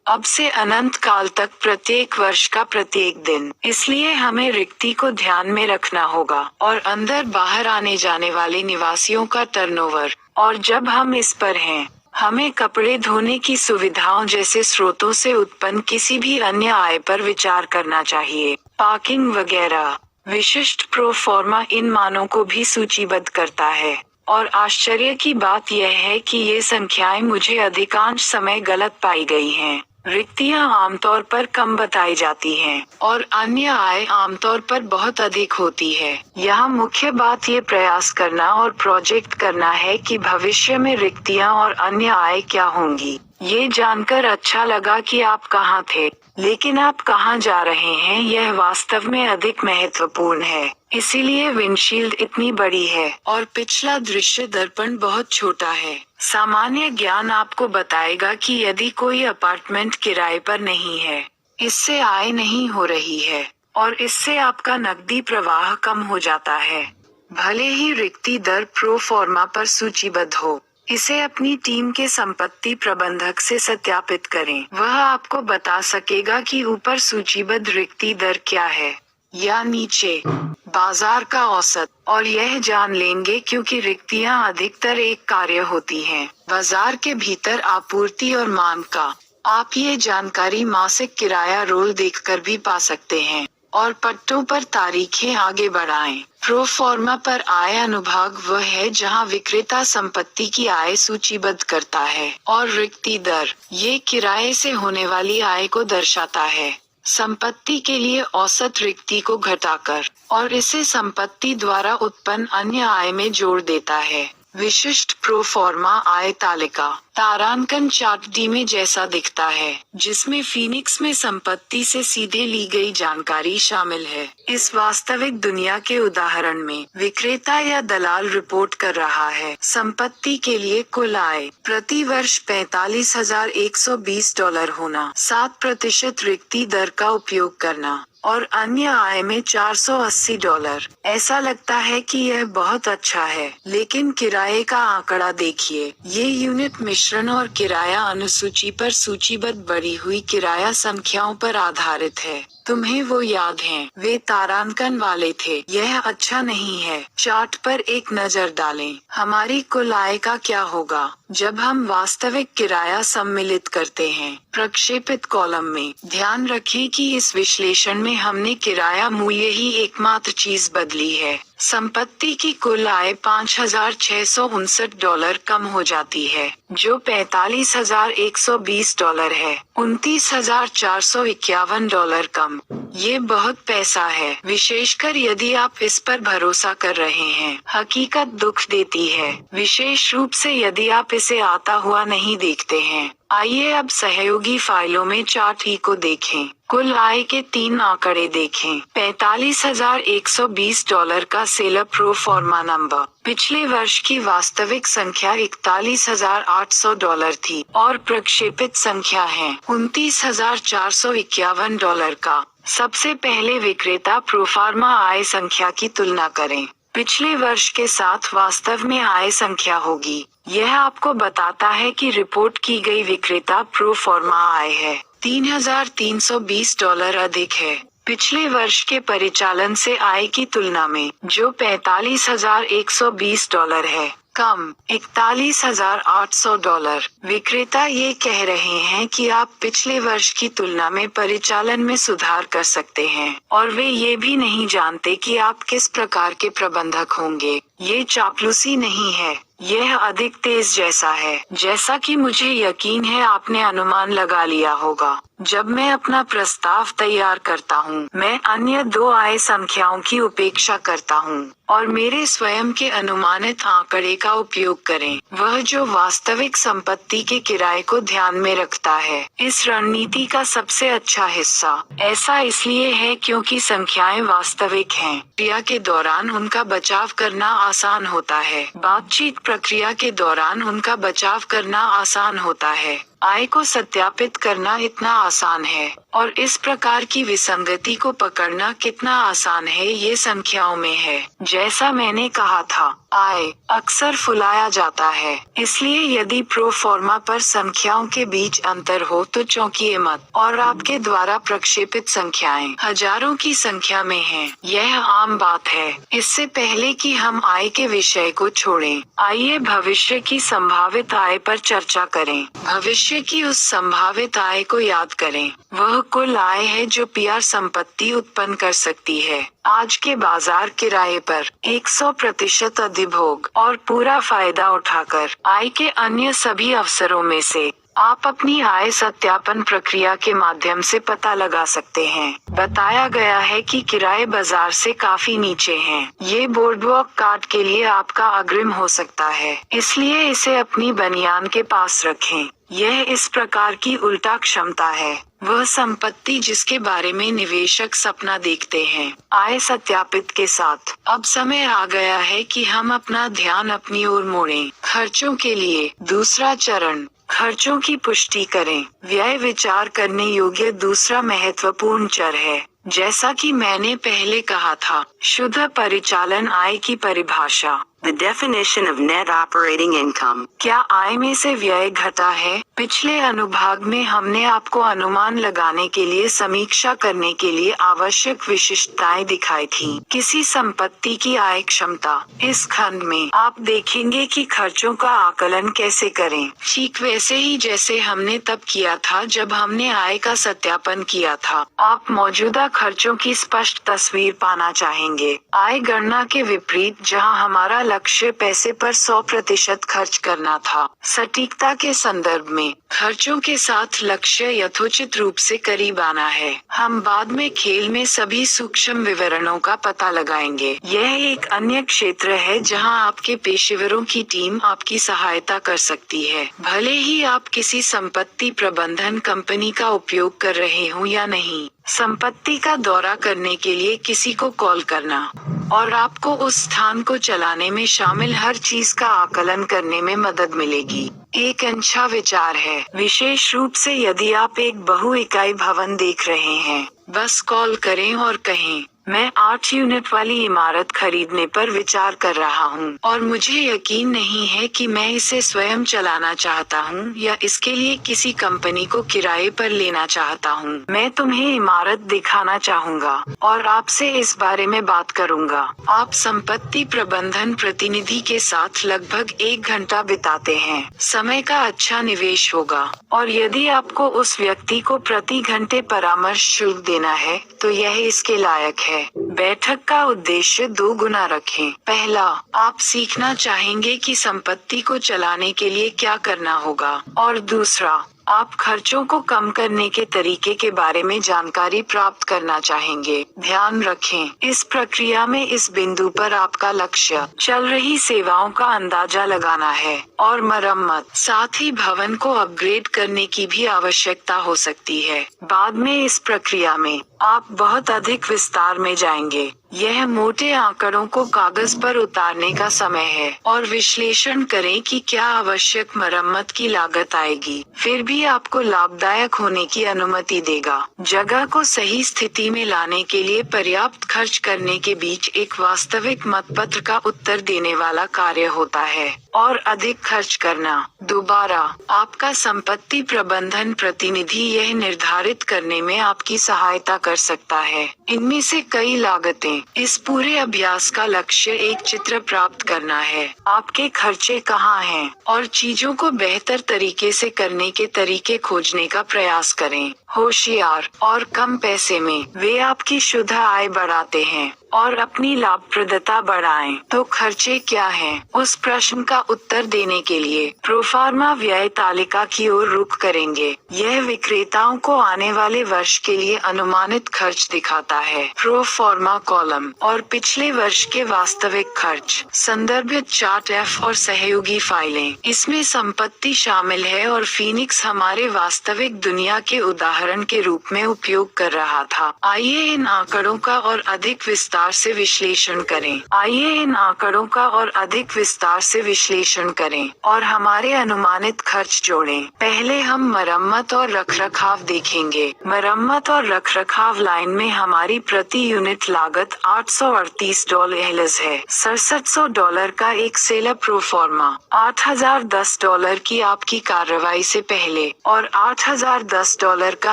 अब से अनंत काल तक प्रत्येक वर्ष का प्रत्येक दिन। इसलिए हमें रिक्ति को ध्यान में रखना होगा और अंदर बाहर आने जाने वाले निवासियों का टर्नओवर। और जब हम इस पर हैं, हमें कपड़े धोने की सुविधाओं जैसे स्रोतों से उत्पन्न किसी भी अन्य आय पर विचार करना चाहिए, पार्किंग वगैरह। विशिष्ट प्रो फॉर्मा इन मानों को भी सूचीबद्ध करता है और आश्चर्य की बात यह है कि ये संख्याएं मुझे अधिकांश समय गलत पाई गई हैं। रिक्तियां आमतौर पर कम बताई जाती हैं और अन्य आय आमतौर पर बहुत अधिक होती है। यहाँ मुख्य बात ये प्रयास करना और प्रोजेक्ट करना है कि भविष्य में रिक्तियां और अन्य आय क्या होंगी। ये जानकर अच्छा लगा कि आप कहाँ थे, लेकिन आप कहाँ जा रहे हैं यह वास्तव में अधिक महत्वपूर्ण है। इसीलिए विंडशील्ड इतनी बड़ी है और पिछला दृश्य दर्पण बहुत छोटा है। सामान्य ज्ञान आपको बताएगा कि यदि कोई अपार्टमेंट किराए पर नहीं है, इससे आय नहीं हो रही है और इससे आपका नकदी प्रवाह कम हो जाता है। भले ही रिक्ति दर प्रो फॉर्मा पर सूचीबद्ध हो, इसे अपनी टीम के संपत्ति प्रबंधक से सत्यापित करें। वह आपको बता सकेगा कि ऊपर सूचीबद्ध रिक्ति दर क्या है या नीचे बाजार का औसत, और यह जान लेंगे क्योंकि रिक्तियां अधिकतर एक कार्य होती हैं, बाजार के भीतर आपूर्ति और मांग का। आप ये जानकारी मासिक किराया रोल देखकर भी पा सकते हैं और पट्टों पर तारीखें आगे बढ़ाएं। प्रो फॉर्मा पर आय अनुभाग वह है जहां विक्रेता संपत्ति की आय सूचीबद्ध करता है और रिक्ति दर ये किराए से होने वाली आय को दर्शाता है, संपत्ति के लिए औसत रिक्ति को घटाकर, और इसे संपत्ति द्वारा उत्पन्न अन्य आय में जोड़ देता है। विशिष्ट प्रो फॉर्मा आय तालिका तारांकन चार्ट डी में जैसा दिखता है, जिसमें फीनिक्स में संपत्ति से सीधे ली गई जानकारी शामिल है। इस वास्तविक दुनिया के उदाहरण में विक्रेता या दलाल रिपोर्ट कर रहा है संपत्ति के लिए कुल आय प्रति वर्ष $45,120 होना, 7% रिक्ति दर का उपयोग करना और अन्य आय में $480। ऐसा लगता है कि यह बहुत अच्छा है, लेकिन किराए का आंकड़ा देखिए। ये यूनिट मिश्रण और किराया अनुसूची पर सूचीबद्ध बढ़ी हुई किराया संख्याओं पर आधारित है। तुम्हें वो याद हैं? वे तारांकन वाले थे। यह अच्छा नहीं है। चार्ट पर एक नजर डालें। हमारी कुल आय का क्या होगा जब हम वास्तविक किराया सम्मिलित करते हैं? प्रक्षेपित कॉलम में ध्यान रखें कि इस विश्लेषण में हमने किराया मूल्य ही एकमात्र चीज बदली है। संपत्ति की कुल आय $5,659 कम हो जाती है, जो $45,120 है, $29,451 कम। ये बहुत पैसा है, विशेषकर यदि आप इस पर भरोसा कर रहे हैं। हकीकत दुख देती है, विशेष रूप से यदि आप इसे आता हुआ नहीं देखते हैं। आइए अब सहयोगी फाइलों में चार्ट ई को देखें। कुल आय के 3 आंकड़े देखें। $45,120 का सेलर प्रो फॉर्मा नंबर। पिछले वर्ष की वास्तविक संख्या $41,800 थी और प्रक्षेपित संख्या है $29,451 का। सबसे पहले विक्रेता प्रोफार्मा आय संख्या की तुलना करें। पिछले वर्ष के साथ वास्तव में आय संख्या होगी। यह आपको बताता है कि रिपोर्ट की गई विक्रेता प्रो फॉर्मा आय है $3,320 अधिक है पिछले वर्ष के परिचालन से आय की तुलना में, जो $45,120 है, कम $41,800। विक्रेता ये कह रहे हैं कि आप पिछले वर्ष की तुलना में परिचालन में सुधार कर सकते हैं, और वे ये भी नहीं जानते कि आप किस प्रकार के प्रबंधक होंगे। ये चापलूसी नहीं है, यह अधिक तेज जैसा है। जैसा कि मुझे यकीन है आपने अनुमान लगा लिया होगा। जब मैं अपना प्रस्ताव तैयार करता हूँ, मैं अन्य 2 आय संख्याओं की उपेक्षा करता हूँ और मेरे स्वयं के अनुमानित आंकड़े का उपयोग करें, वह जो वास्तविक संपत्ति के किराए को ध्यान में रखता है। इस रणनीति का सबसे अच्छा हिस्सा ऐसा इसलिए है क्योंकि संख्याएं वास्तविक हैं। प्रक्रिया के दौरान उनका बचाव करना आसान होता है। बातचीत प्रक्रिया के दौरान उनका बचाव करना आसान होता है। आय को सत्यापित करना इतना आसान है, और इस प्रकार की विसंगति को पकड़ना कितना आसान है ये संख्याओं में है। जैसा मैंने कहा था, आय अक्सर फुलाया जाता है, इसलिए यदि प्रो फॉर्मा पर संख्याओं के बीच अंतर हो तो चौंकिए मत। और आपके द्वारा प्रक्षेपित संख्याएं हजारों की संख्या में हैं, यह आम बात है। इससे पहले कि हम आय के विषय को छोड़ें, आइए भविष्य की संभावित आय पर चर्चा करें। भविष्य की उस संभावित आय को याद करें। वह कुल आय है जो पीआर संपत्ति उत्पन्न कर सकती है। आज के बाजार किराए पर 100% अधिभोग और पूरा फायदा उठाकर आय के अन्य सभी अवसरों में से आप अपनी आय सत्यापन प्रक्रिया के माध्यम से पता लगा सकते हैं। बताया गया है कि किराए बाजार से काफी नीचे हैं। ये बोर्डवॉक कार्ड के लिए आपका अग्रिम हो सकता है, इसलिए इसे अपनी बनियान के पास रखें। यह इस प्रकार की उल्टा क्षमता है, वह संपत्ति जिसके बारे में निवेशक सपना देखते हैं। आय सत्यापित के साथ अब समय आ गया है कि हम अपना ध्यान अपनी ओर मोड़ें। खर्चों के लिए दूसरा चरण, खर्चों की पुष्टि करें। व्यय विचार करने योग्य दूसरा महत्वपूर्ण चर है। जैसा कि मैंने पहले कहा था, शुद्ध परिचालन आय की परिभाषा, The definition of net operating income. क्या आय में से व्यय घटा है? पिछले अनुभाग में हमने आपको अनुमान लगाने के लिए समीक्षा करने के लिए आवश्यक विशिष्टताएं दिखाई थी। किसी संपत्ति की आय क्षमता। इस खंड में आप देखेंगे कि खर्चों का आकलन कैसे करें, ठीक वैसे ही जैसे हमने तब किया था जब हमने आय का सत्यापन किया था। आप मौजूदा खर्चों की स्पष्ट तस्वीर पाना चाहेंगे। आय गणना के विपरीत, जहां हमारा लक्ष्य पैसे पर 100% खर्च करना था, सटीकता के संदर्भ में खर्चों के साथ लक्ष्य यथोचित रूप से करीब आना है। हम बाद में खेल में सभी सूक्ष्म विवरणों का पता लगाएंगे। यह एक अन्य क्षेत्र है जहां आपके पेशेवरों की टीम आपकी सहायता कर सकती है, भले ही आप किसी संपत्ति प्रबंधन कंपनी का उपयोग कर रहे हों या नहीं। संपत्ति का दौरा करने के लिए किसी को कॉल करना और आपको उस स्थान को चलाने में शामिल हर चीज का आकलन करने में मदद मिलेगी। एक अच्छा विचार है, विशेष रूप से यदि आप एक बहु इकाई भवन देख रहे हैं। बस कॉल करें और कहें, मैं 8 यूनिट वाली इमारत खरीदने पर विचार कर रहा हूँ और मुझे यकीन नहीं है कि मैं इसे स्वयं चलाना चाहता हूँ या इसके लिए किसी कंपनी को किराए पर लेना चाहता हूँ। मैं तुम्हें इमारत दिखाना चाहूँगा और आपसे इस बारे में बात करूँगा। आप संपत्ति प्रबंधन प्रतिनिधि के साथ लगभग 1 घंटा बिताते हैं। समय का अच्छा निवेश होगा और यदि आपको उस व्यक्ति को प्रति घंटे परामर्श शुल्क देना है तो यह इसके लायक है। बैठक का उद्देश्य 2 गुना रखें। पहला, आप सीखना चाहेंगे कि संपत्ति को चलाने के लिए क्या करना होगा, और दूसरा, आप खर्चों को कम करने के तरीके के बारे में जानकारी प्राप्त करना चाहेंगे। ध्यान रखें, इस प्रक्रिया में इस बिंदु पर आपका लक्ष्य चल रही सेवाओं का अंदाजा लगाना है और मरम्मत, साथ ही भवन को अपग्रेड करने की भी आवश्यकता हो सकती है। बाद में इस प्रक्रिया में आप बहुत अधिक विस्तार में जाएंगे। यह मोटे आंकड़ों को कागज पर उतारने का समय है और विश्लेषण करें कि क्या आवश्यक मरम्मत की लागत आएगी, फिर भी आपको लाभदायक होने की अनुमति देगा। जगह को सही स्थिति में लाने के लिए पर्याप्त खर्च करने के बीच एक वास्तविक मतपत्र का उत्तर देने वाला कार्य होता है और अधिक खर्च करना। दोबारा, आपका संपत्ति प्रबंधन प्रतिनिधि यह निर्धारित करने में आपकी सहायता कर सकता है। इनमें से कई लागतें। इस पूरे अभ्यास का लक्ष्य एक चित्र प्राप्त करना है। आपके खर्चे कहाँ हैं और चीजों को बेहतर तरीके से करने के तरीके खोजने का प्रयास करें। होशियार और कम पैसे में वे आपकी शुद्ध आय बढ़ाते हैं और अपनी लाभप्रदता बढ़ाएं। तो खर्चे क्या हैं? उस प्रश्न का उत्तर देने के लिए प्रोफार्मा व्यय तालिका की ओर रुख करेंगे। यह विक्रेताओं को आने वाले वर्ष के लिए अनुमानित खर्च दिखाता है। प्रोफार्मा कॉलम और पिछले वर्ष के वास्तविक खर्च, संदर्भित चार्ट F और सहयोगी फाइलें। इसमें संपत्ति शामिल है और फीनिक्स हमारे वास्तविक दुनिया के उदाहरण के रूप में उपयोग कर रहा था। आइए इन आंकड़ों का और अधिक विस्तार से विश्लेषण करें। आइए इन आंकड़ों का और अधिक विस्तार से विश्लेषण करें और हमारे अनुमानित खर्च जोड़ें। पहले हम मरम्मत और रखरखाव देखेंगे। मरम्मत और रखरखाव लाइन में हमारी प्रति यूनिट लागत $838 है। $6700 का एक सेलर प्रोफार्मा, $8010 की आपकी कार्रवाई से पहले और $8010 का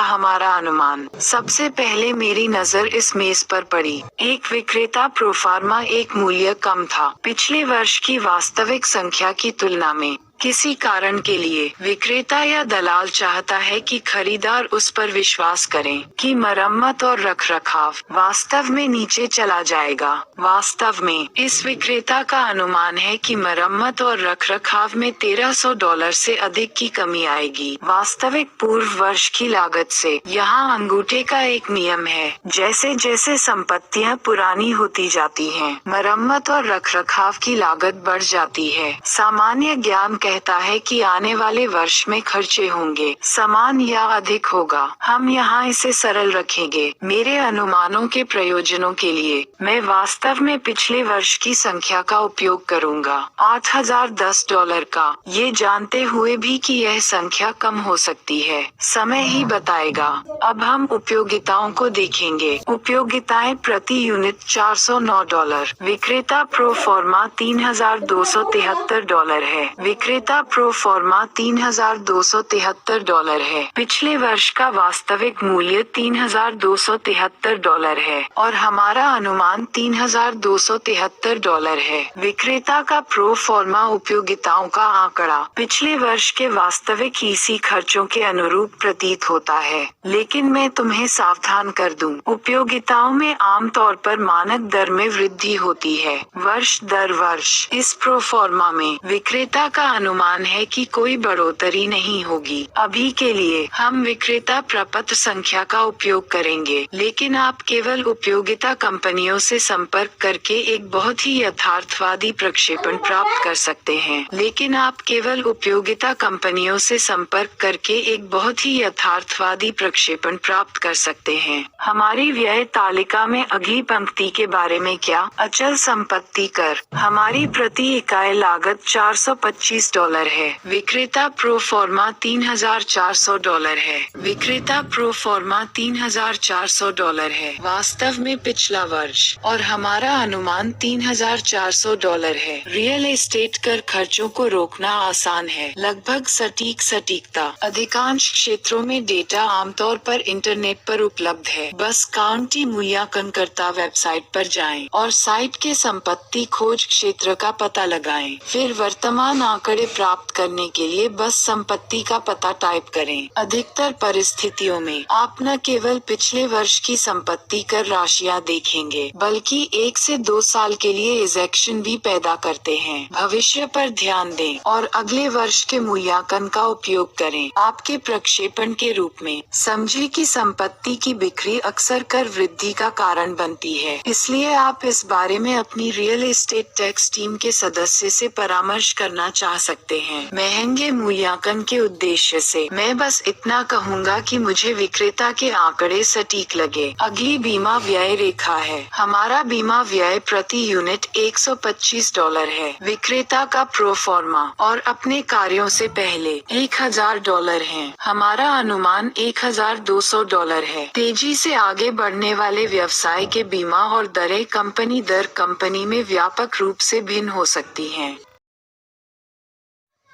हमारा अनुमान। सबसे पहले मेरी नजर इस मेज पर पड़ी। एक विक्रेता प्रोफार्मा एक मूल्य कम था पिछले वर्ष की वास्तविक संख्या की तुलना में। किसी कारण के लिए विक्रेता या दलाल चाहता है कि खरीदार उस पर विश्वास करें कि मरम्मत और रखरखाव वास्तव में नीचे चला जाएगा। वास्तव में इस विक्रेता का अनुमान है कि मरम्मत और रखरखाव में $1300 से अधिक की कमी आएगी वास्तविक पूर्व वर्ष की लागत से। यहाँ अंगूठे का एक नियम है, जैसे जैसे संपत्तियाँ पुरानी होती जाती हैं, मरम्मत और रखरखाव की लागत बढ़ जाती है। सामान्य ज्ञान कहता है कि आने वाले वर्ष में खर्चे होंगे समान या अधिक होगा। हम यहाँ इसे सरल रखेंगे। मेरे अनुमानों के प्रयोजनों के लिए मैं वास्तव में पिछले वर्ष की संख्या का उपयोग करूँगा, $8010 का, ये जानते हुए भी कि यह संख्या कम हो सकती है। समय ही बताएगा। अब हम उपयोगिताओं को देखेंगे। उपयोगिताएं प्रति यूनिट $409। विक्रेता प्रो फॉर्मा $3273 है। विक्रेता प्रो फॉर्मा $3273 है। पिछले वर्ष का वास्तविक मूल्य $3273 है और हमारा अनुमान $3273 है। विक्रेता का प्रो फॉर्मा उपयोगिताओं का आंकड़ा पिछले वर्ष के वास्तविक ईसी खर्चों के अनुरूप प्रतीत होता है, लेकिन मैं तुम्हें सावधान कर दूं, उपयोगिताओं में आमतौर पर मानक दर में वृद्धि होती है वर्ष दर वर्ष। इस प्रो फॉर्मा में विक्रेता का अनुमान है कि कोई बढ़ोतरी नहीं होगी। अभी के लिए हम विक्रेता प्रपत्र संख्या का उपयोग करेंगे, लेकिन आप केवल उपयोगिता कंपनियों से संपर्क करके एक बहुत ही यथार्थवादी प्रक्षेपण प्राप्त कर सकते हैं। लेकिन आप केवल उपयोगिता कंपनियों से संपर्क करके एक बहुत ही यथार्थवादी प्रक्षेपण प्राप्त कर सकते हैं। हमारी व्यय तालिका में अगली पंक्ति के बारे में क्या? अचल संपत्ति कर। हमारी प्रति इकाई लागत $425 है। विक्रेता प्रो फॉर्मा $3400 है। विक्रेता प्रो फॉर्मा $3400 है वास्तव में पिछला वर्ष, और हमारा अनुमान $3400 है। रियल एस्टेट कर खर्चों को रोकना आसान है, लगभग सटीकता। अधिकांश क्षेत्रों में डेटा आमतौर पर इंटरनेट पर उपलब्ध है। बस काउंटी मूल्यांकनकर्ता वेबसाइट पर जाएं और साइट के संपत्ति खोज क्षेत्र का पता लगाएं। फिर वर्तमान आंकड़े प्राप्त करने के लिए बस संपत्ति का पता टाइप करें। अधिकतर परिस्थितियों में आप न केवल पिछले वर्ष की संपत्ति कर राशियां देखेंगे, बल्कि 1 से 2 साल के लिए इजेक्शन भी पैदा करते हैं। भविष्य पर ध्यान दें और अगले वर्ष के मूल्यांकन का उपयोग करें आपके प्रक्षेपण के रूप में। समझे कि संपत्ति की बिक्री अक्सर कर वृद्धि का कारण बनती है, इसलिए आप इस बारे में अपनी रियल एस्टेट टैक्स टीम के सदस्य से परामर्श करना चाह सकते हैं। महंगे मूल्यांकन के उद्देश्य से मैं बस इतना कहूँगा कि मुझे विक्रेता के आंकड़े सटीक लगे। अगली बीमा व्यय रेखा है। हमारा बीमा व्यय प्रति यूनिट $125 है। विक्रेता का प्रो फॉर्मा और अपने कार्यों से पहले $1000 है। हमारा अनुमान $1200 है। तेजी से आगे बढ़ने वाले व्यवसाय के बीमा और दरें कंपनी दर कंपनी में व्यापक रूप से भिन्न हो सकती हैं।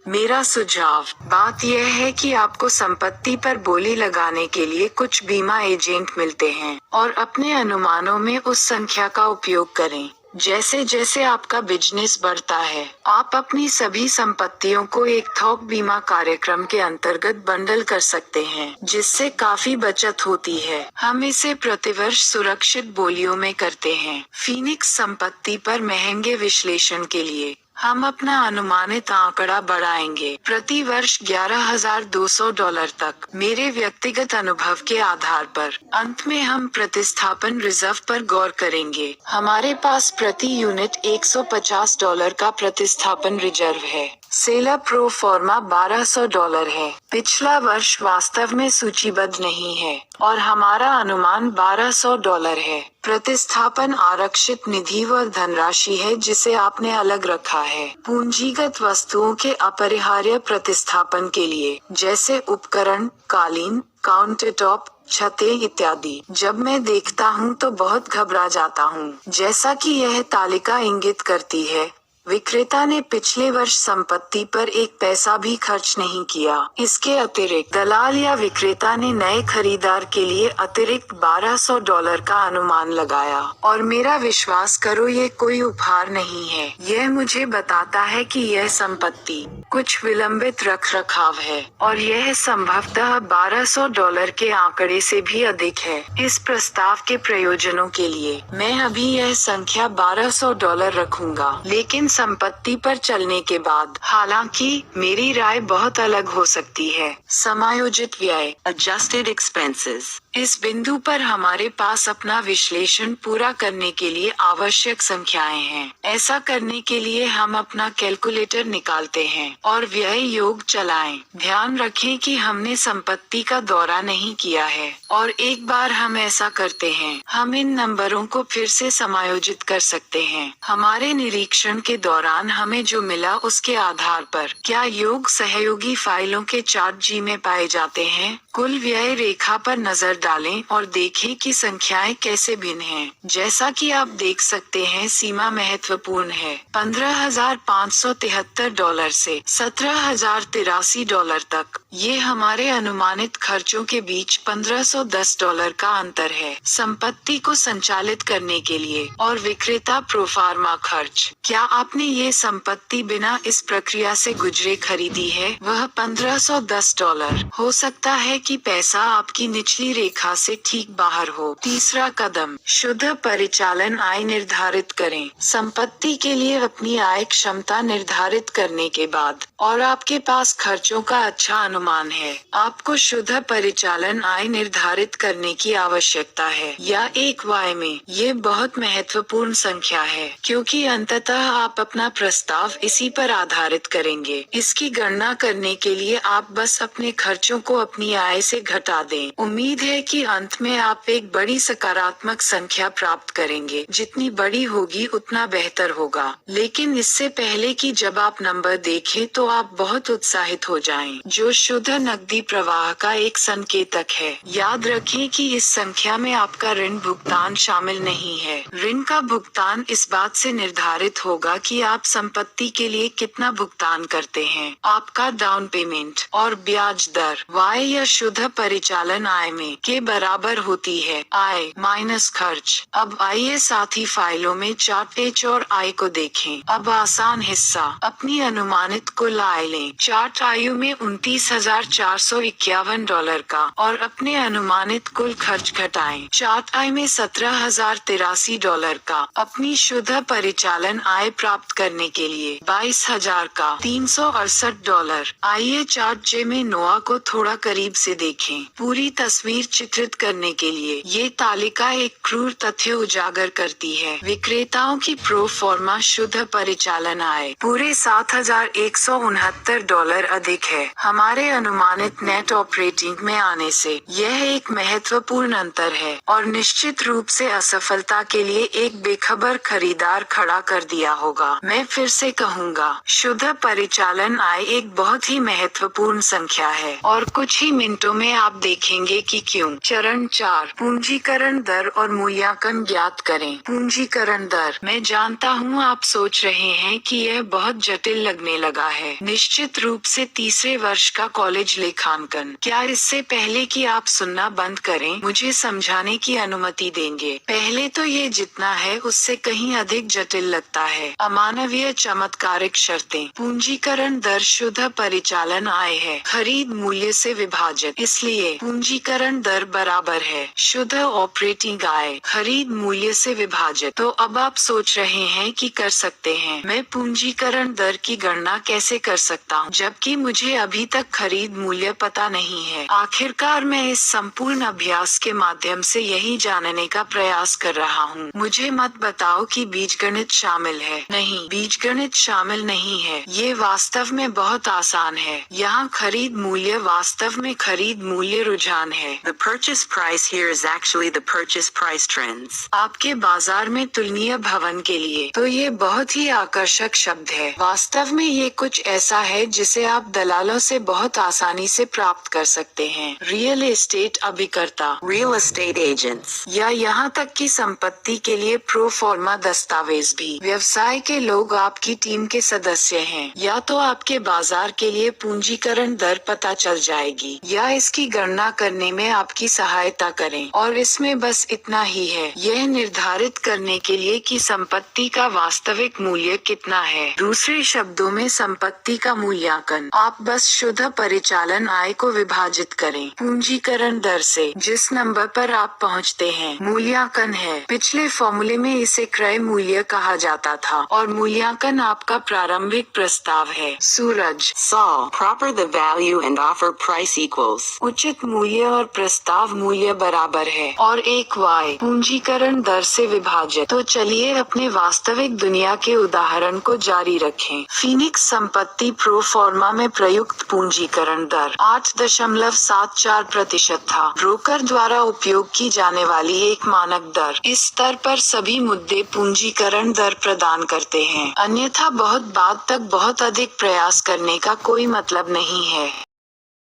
मेरा सुझाव बात यह है कि आपको संपत्ति पर बोली लगाने के लिए कुछ बीमा एजेंट मिलते हैं और अपने अनुमानों में उस संख्या का उपयोग करें। जैसे जैसे आपका बिजनेस बढ़ता है, आप अपनी सभी संपत्तियों को एक थोक बीमा कार्यक्रम के अंतर्गत बंडल कर सकते हैं, जिससे काफी बचत होती है। हम इसे प्रतिवर्ष सुरक्षित बोलियों में करते हैं। फीनिक्स संपत्ति पर महंगे विश्लेषण के लिए हम अपना अनुमानित आंकड़ा बढ़ाएंगे प्रति वर्ष $11200 तक, मेरे व्यक्तिगत अनुभव के आधार पर। अंत में हम प्रतिस्थापन रिजर्व पर गौर करेंगे। हमारे पास प्रति यूनिट $150 का प्रतिस्थापन रिजर्व है। सेलर प्रो फॉर्मा $1200 है। पिछला वर्ष वास्तव में सूचीबद्ध नहीं है और हमारा अनुमान $1200 है। प्रतिस्थापन आरक्षित निधि व धनराशि है जिसे आपने अलग रखा है पूंजीगत वस्तुओं के अपरिहार्य प्रतिस्थापन के लिए, जैसे उपकरण, कालीन, काउंटरटॉप, छतें इत्यादि। जब मैं देखता हूँ तो बहुत घबरा जाता हूँ। जैसा कि यह तालिका इंगित करती है, विक्रेता ने पिछले वर्ष संपत्ति पर एक पैसा भी खर्च नहीं किया। इसके अतिरिक्त दलाल या विक्रेता ने नए खरीदार के लिए अतिरिक्त $1200 का अनुमान लगाया। और मेरा विश्वास करो, ये कोई उपहार नहीं है। यह मुझे बताता है कि यह संपत्ति कुछ विलंबित रख रखाव है और यह संभवतः $1200 के आंकड़े से भी अधिक है। इस प्रस्ताव के प्रयोजनों के लिए मैं अभी यह संख्या $1200 रखूंगा, लेकिन संपत्ति पर चलने के बाद हालांकि मेरी राय बहुत अलग हो सकती है। समायोजित व्यय, Adjusted expenses. इस बिंदु पर हमारे पास अपना विश्लेषण पूरा करने के लिए आवश्यक संख्याएं हैं। ऐसा करने के लिए हम अपना कैलकुलेटर निकालते हैं और व्यय योग चलाएं। ध्यान रखें कि हमने संपत्ति का दौरा नहीं किया है और एक बार हम ऐसा करते हैं, हम इन नंबरों को फिर से समायोजित कर सकते हैं। हमारे निरीक्षण के दौरान हमें जो मिला उसके आधार पर क्या योग सहयोगी फाइलों के चार्ट जी में पाए जाते हैं। कुल व्यय रेखा पर नजर डालें और देखें कि संख्याएं कैसे भिन्न हैं। जैसा कि आप देख सकते हैं, सीमा महत्वपूर्ण है। $15,573 से $17,083 तक। ये हमारे अनुमानित खर्चों के बीच $1,510 का अंतर है। संपत्ति को संचालित करने के लिए और विक्रेता प्रोफार्मा खर्च। क्या आपने ये संपत्ति बिना इस प्रक्रिया से गुजरे खरीदी है? वह $1,510 हो सकता है कि पैसा आपकी निचली रेखा से ठीक बाहर हो। तीसरा कदम, शुद्ध परिचालन आय निर्धारित करें। संपत्ति के लिए अपनी आय क्षमता निर्धारित करने के बाद और आपके पास खर्चों का अच्छा अनुमान है, आपको शुद्ध परिचालन आय निर्धारित करने की आवश्यकता है। या एक वाय में ये बहुत महत्वपूर्ण संख्या है, क्योंकि अंततः आप अपना प्रस्ताव इसी पर आधारित करेंगे। इसकी गणना करने के लिए आप बस अपने खर्चों को अपनी आय से घटा दें। उम्मीद है कि अंत में आप एक बड़ी सकारात्मक संख्या प्राप्त करेंगे। जितनी बड़ी होगी उतना बेहतर होगा। लेकिन इससे पहले कि जब आप नंबर देखें तो आप बहुत उत्साहित हो जाएं, जो शुद्ध नकदी प्रवाह का एक संकेतक है। याद रखें कि इस संख्या में आपका ऋण भुगतान शामिल नहीं है। ऋण का भुगतान इस बात से निर्धारित होगा कि आप संपत्ति के लिए कितना भुगतान करते हैं। आपका डाउन पेमेंट और ब्याज दर वाय या शुद्ध परिचालन आय में के बराबर होती है, आय माइनस खर्च। अब आइए साथी फाइलों में चार्ट एच और आय को देखें। अब आसान हिस्सा, अपनी अनुमानित कुल आय लें। चार्ट आयु में $29,451 का और अपने अनुमानित कुल खर्च घटाएं। चार्ट आय में $17,083 का। अपनी शुद्ध परिचालन आय प्राप्त करने के लिए $22,000 का $368। आइए चार्ट जे में नोआ को थोड़ा करीब से देखें। पूरी तस्वीर चित्रित करने के लिए ये तालिका एक क्रूर तथ्य उजागर करती है। विक्रेताओं की प्रो फॉर्मा शुद्ध परिचालन आय पूरे $7,169 अधिक है हमारे अनुमानित नेट ऑपरेटिंग में आने से। यह एक महत्वपूर्ण अंतर है और निश्चित रूप से असफलता के लिए एक बेखबर खरीदार खड़ा कर दिया होगा। मैं फिर से कहूँगा, शुद्ध परिचालन आय एक बहुत ही महत्वपूर्ण संख्या है और कुछ ही मिनटों में आप देखेंगे कि क्यों। चरण 4, पूंजीकरण दर और मूल्यांकन ज्ञात करें। पूंजीकरण दर। मैं जानता हूँ आप सोच रहे हैं कि यह बहुत जटिल लगने लगा है। निश्चित रूप से तीसरे वर्ष का कॉलेज लेखांकन। क्या इससे पहले कि आप सुनना बंद करें, मुझे समझाने की अनुमति देंगे? पहले तो ये जितना है उससे कहीं अधिक जटिल लगता है। अमानवीय चमत्कारिक शर्तें। पूंजीकरण दर शुद्ध परिचालन आय है, खरीद मूल्य से विभाजित। इसलिए पूंजीकरण दर बराबर है शुद्ध ऑपरेटिंग आय खरीद मूल्य से विभाजित। तो अब आप सोच रहे हैं कि कर सकते हैं, मैं पूंजीकरण दर की गणना कैसे कर सकता हूँ जबकि मुझे अभी तक खरीद मूल्य पता नहीं है। आखिरकार मैं इस संपूर्ण अभ्यास के माध्यम से यही जानने का प्रयास कर रहा हूँ। मुझे मत बताओ कि बीजगणित शामिल है। नहीं, बीजगणित शामिल नहीं है। ये वास्तव में बहुत आसान है। यहाँ खरीद मूल्य वास्तव में खरीद खरीद मूल्य रुझान है। The purchase price here is actually the purchase price trends. आपके बाजार में तुलनीय भवन के लिए तो ये बहुत ही आकर्षक शब्द है। वास्तव में ये कुछ ऐसा है जिसे आप दलालों से बहुत आसानी से प्राप्त कर सकते हैं। रियल एस्टेट अभिकर्ता, Real estate agents. या यहाँ तक कि संपत्ति के लिए प्रो फॉर्मा दस्तावेज भी। व्यवसाय के लोग आपकी टीम के सदस्य हैं। या तो आपके बाजार के लिए पूंजीकरण दर पता चल जाएगी या इसकी गणना करने में आपकी सहायता करें, और इसमें बस इतना ही है, यह निर्धारित करने के लिए कि संपत्ति का वास्तविक मूल्य कितना है। दूसरे शब्दों में संपत्ति का मूल्यांकन। आप बस शुद्ध परिचालन आय को विभाजित करें पूंजीकरण दर से। जिस नंबर पर आप पहुंचते हैं मूल्यांकन है। पिछले फॉर्मूले में इसे क्रय मूल्य कहा जाता था और मूल्यांकन आपका प्रारंभिक प्रस्ताव है। सूरज, Saul. Proper the value and offer price equals. उचित मूल्य और प्रस्ताव मूल्य बराबर है और एक y पूंजीकरण दर से विभाजित। तो चलिए अपने वास्तविक दुनिया के उदाहरण को जारी रखें। फीनिक्स संपत्ति प्रो फॉर्मा में प्रयुक्त पूंजीकरण दर 8.74% था। ब्रोकर द्वारा उपयोग की जाने वाली एक मानक दर। इस स्तर पर सभी मुद्दे पूंजीकरण दर प्रदान करते हैं, अन्यथा बहुत बाद तक बहुत अधिक प्रयास करने का कोई मतलब नहीं है।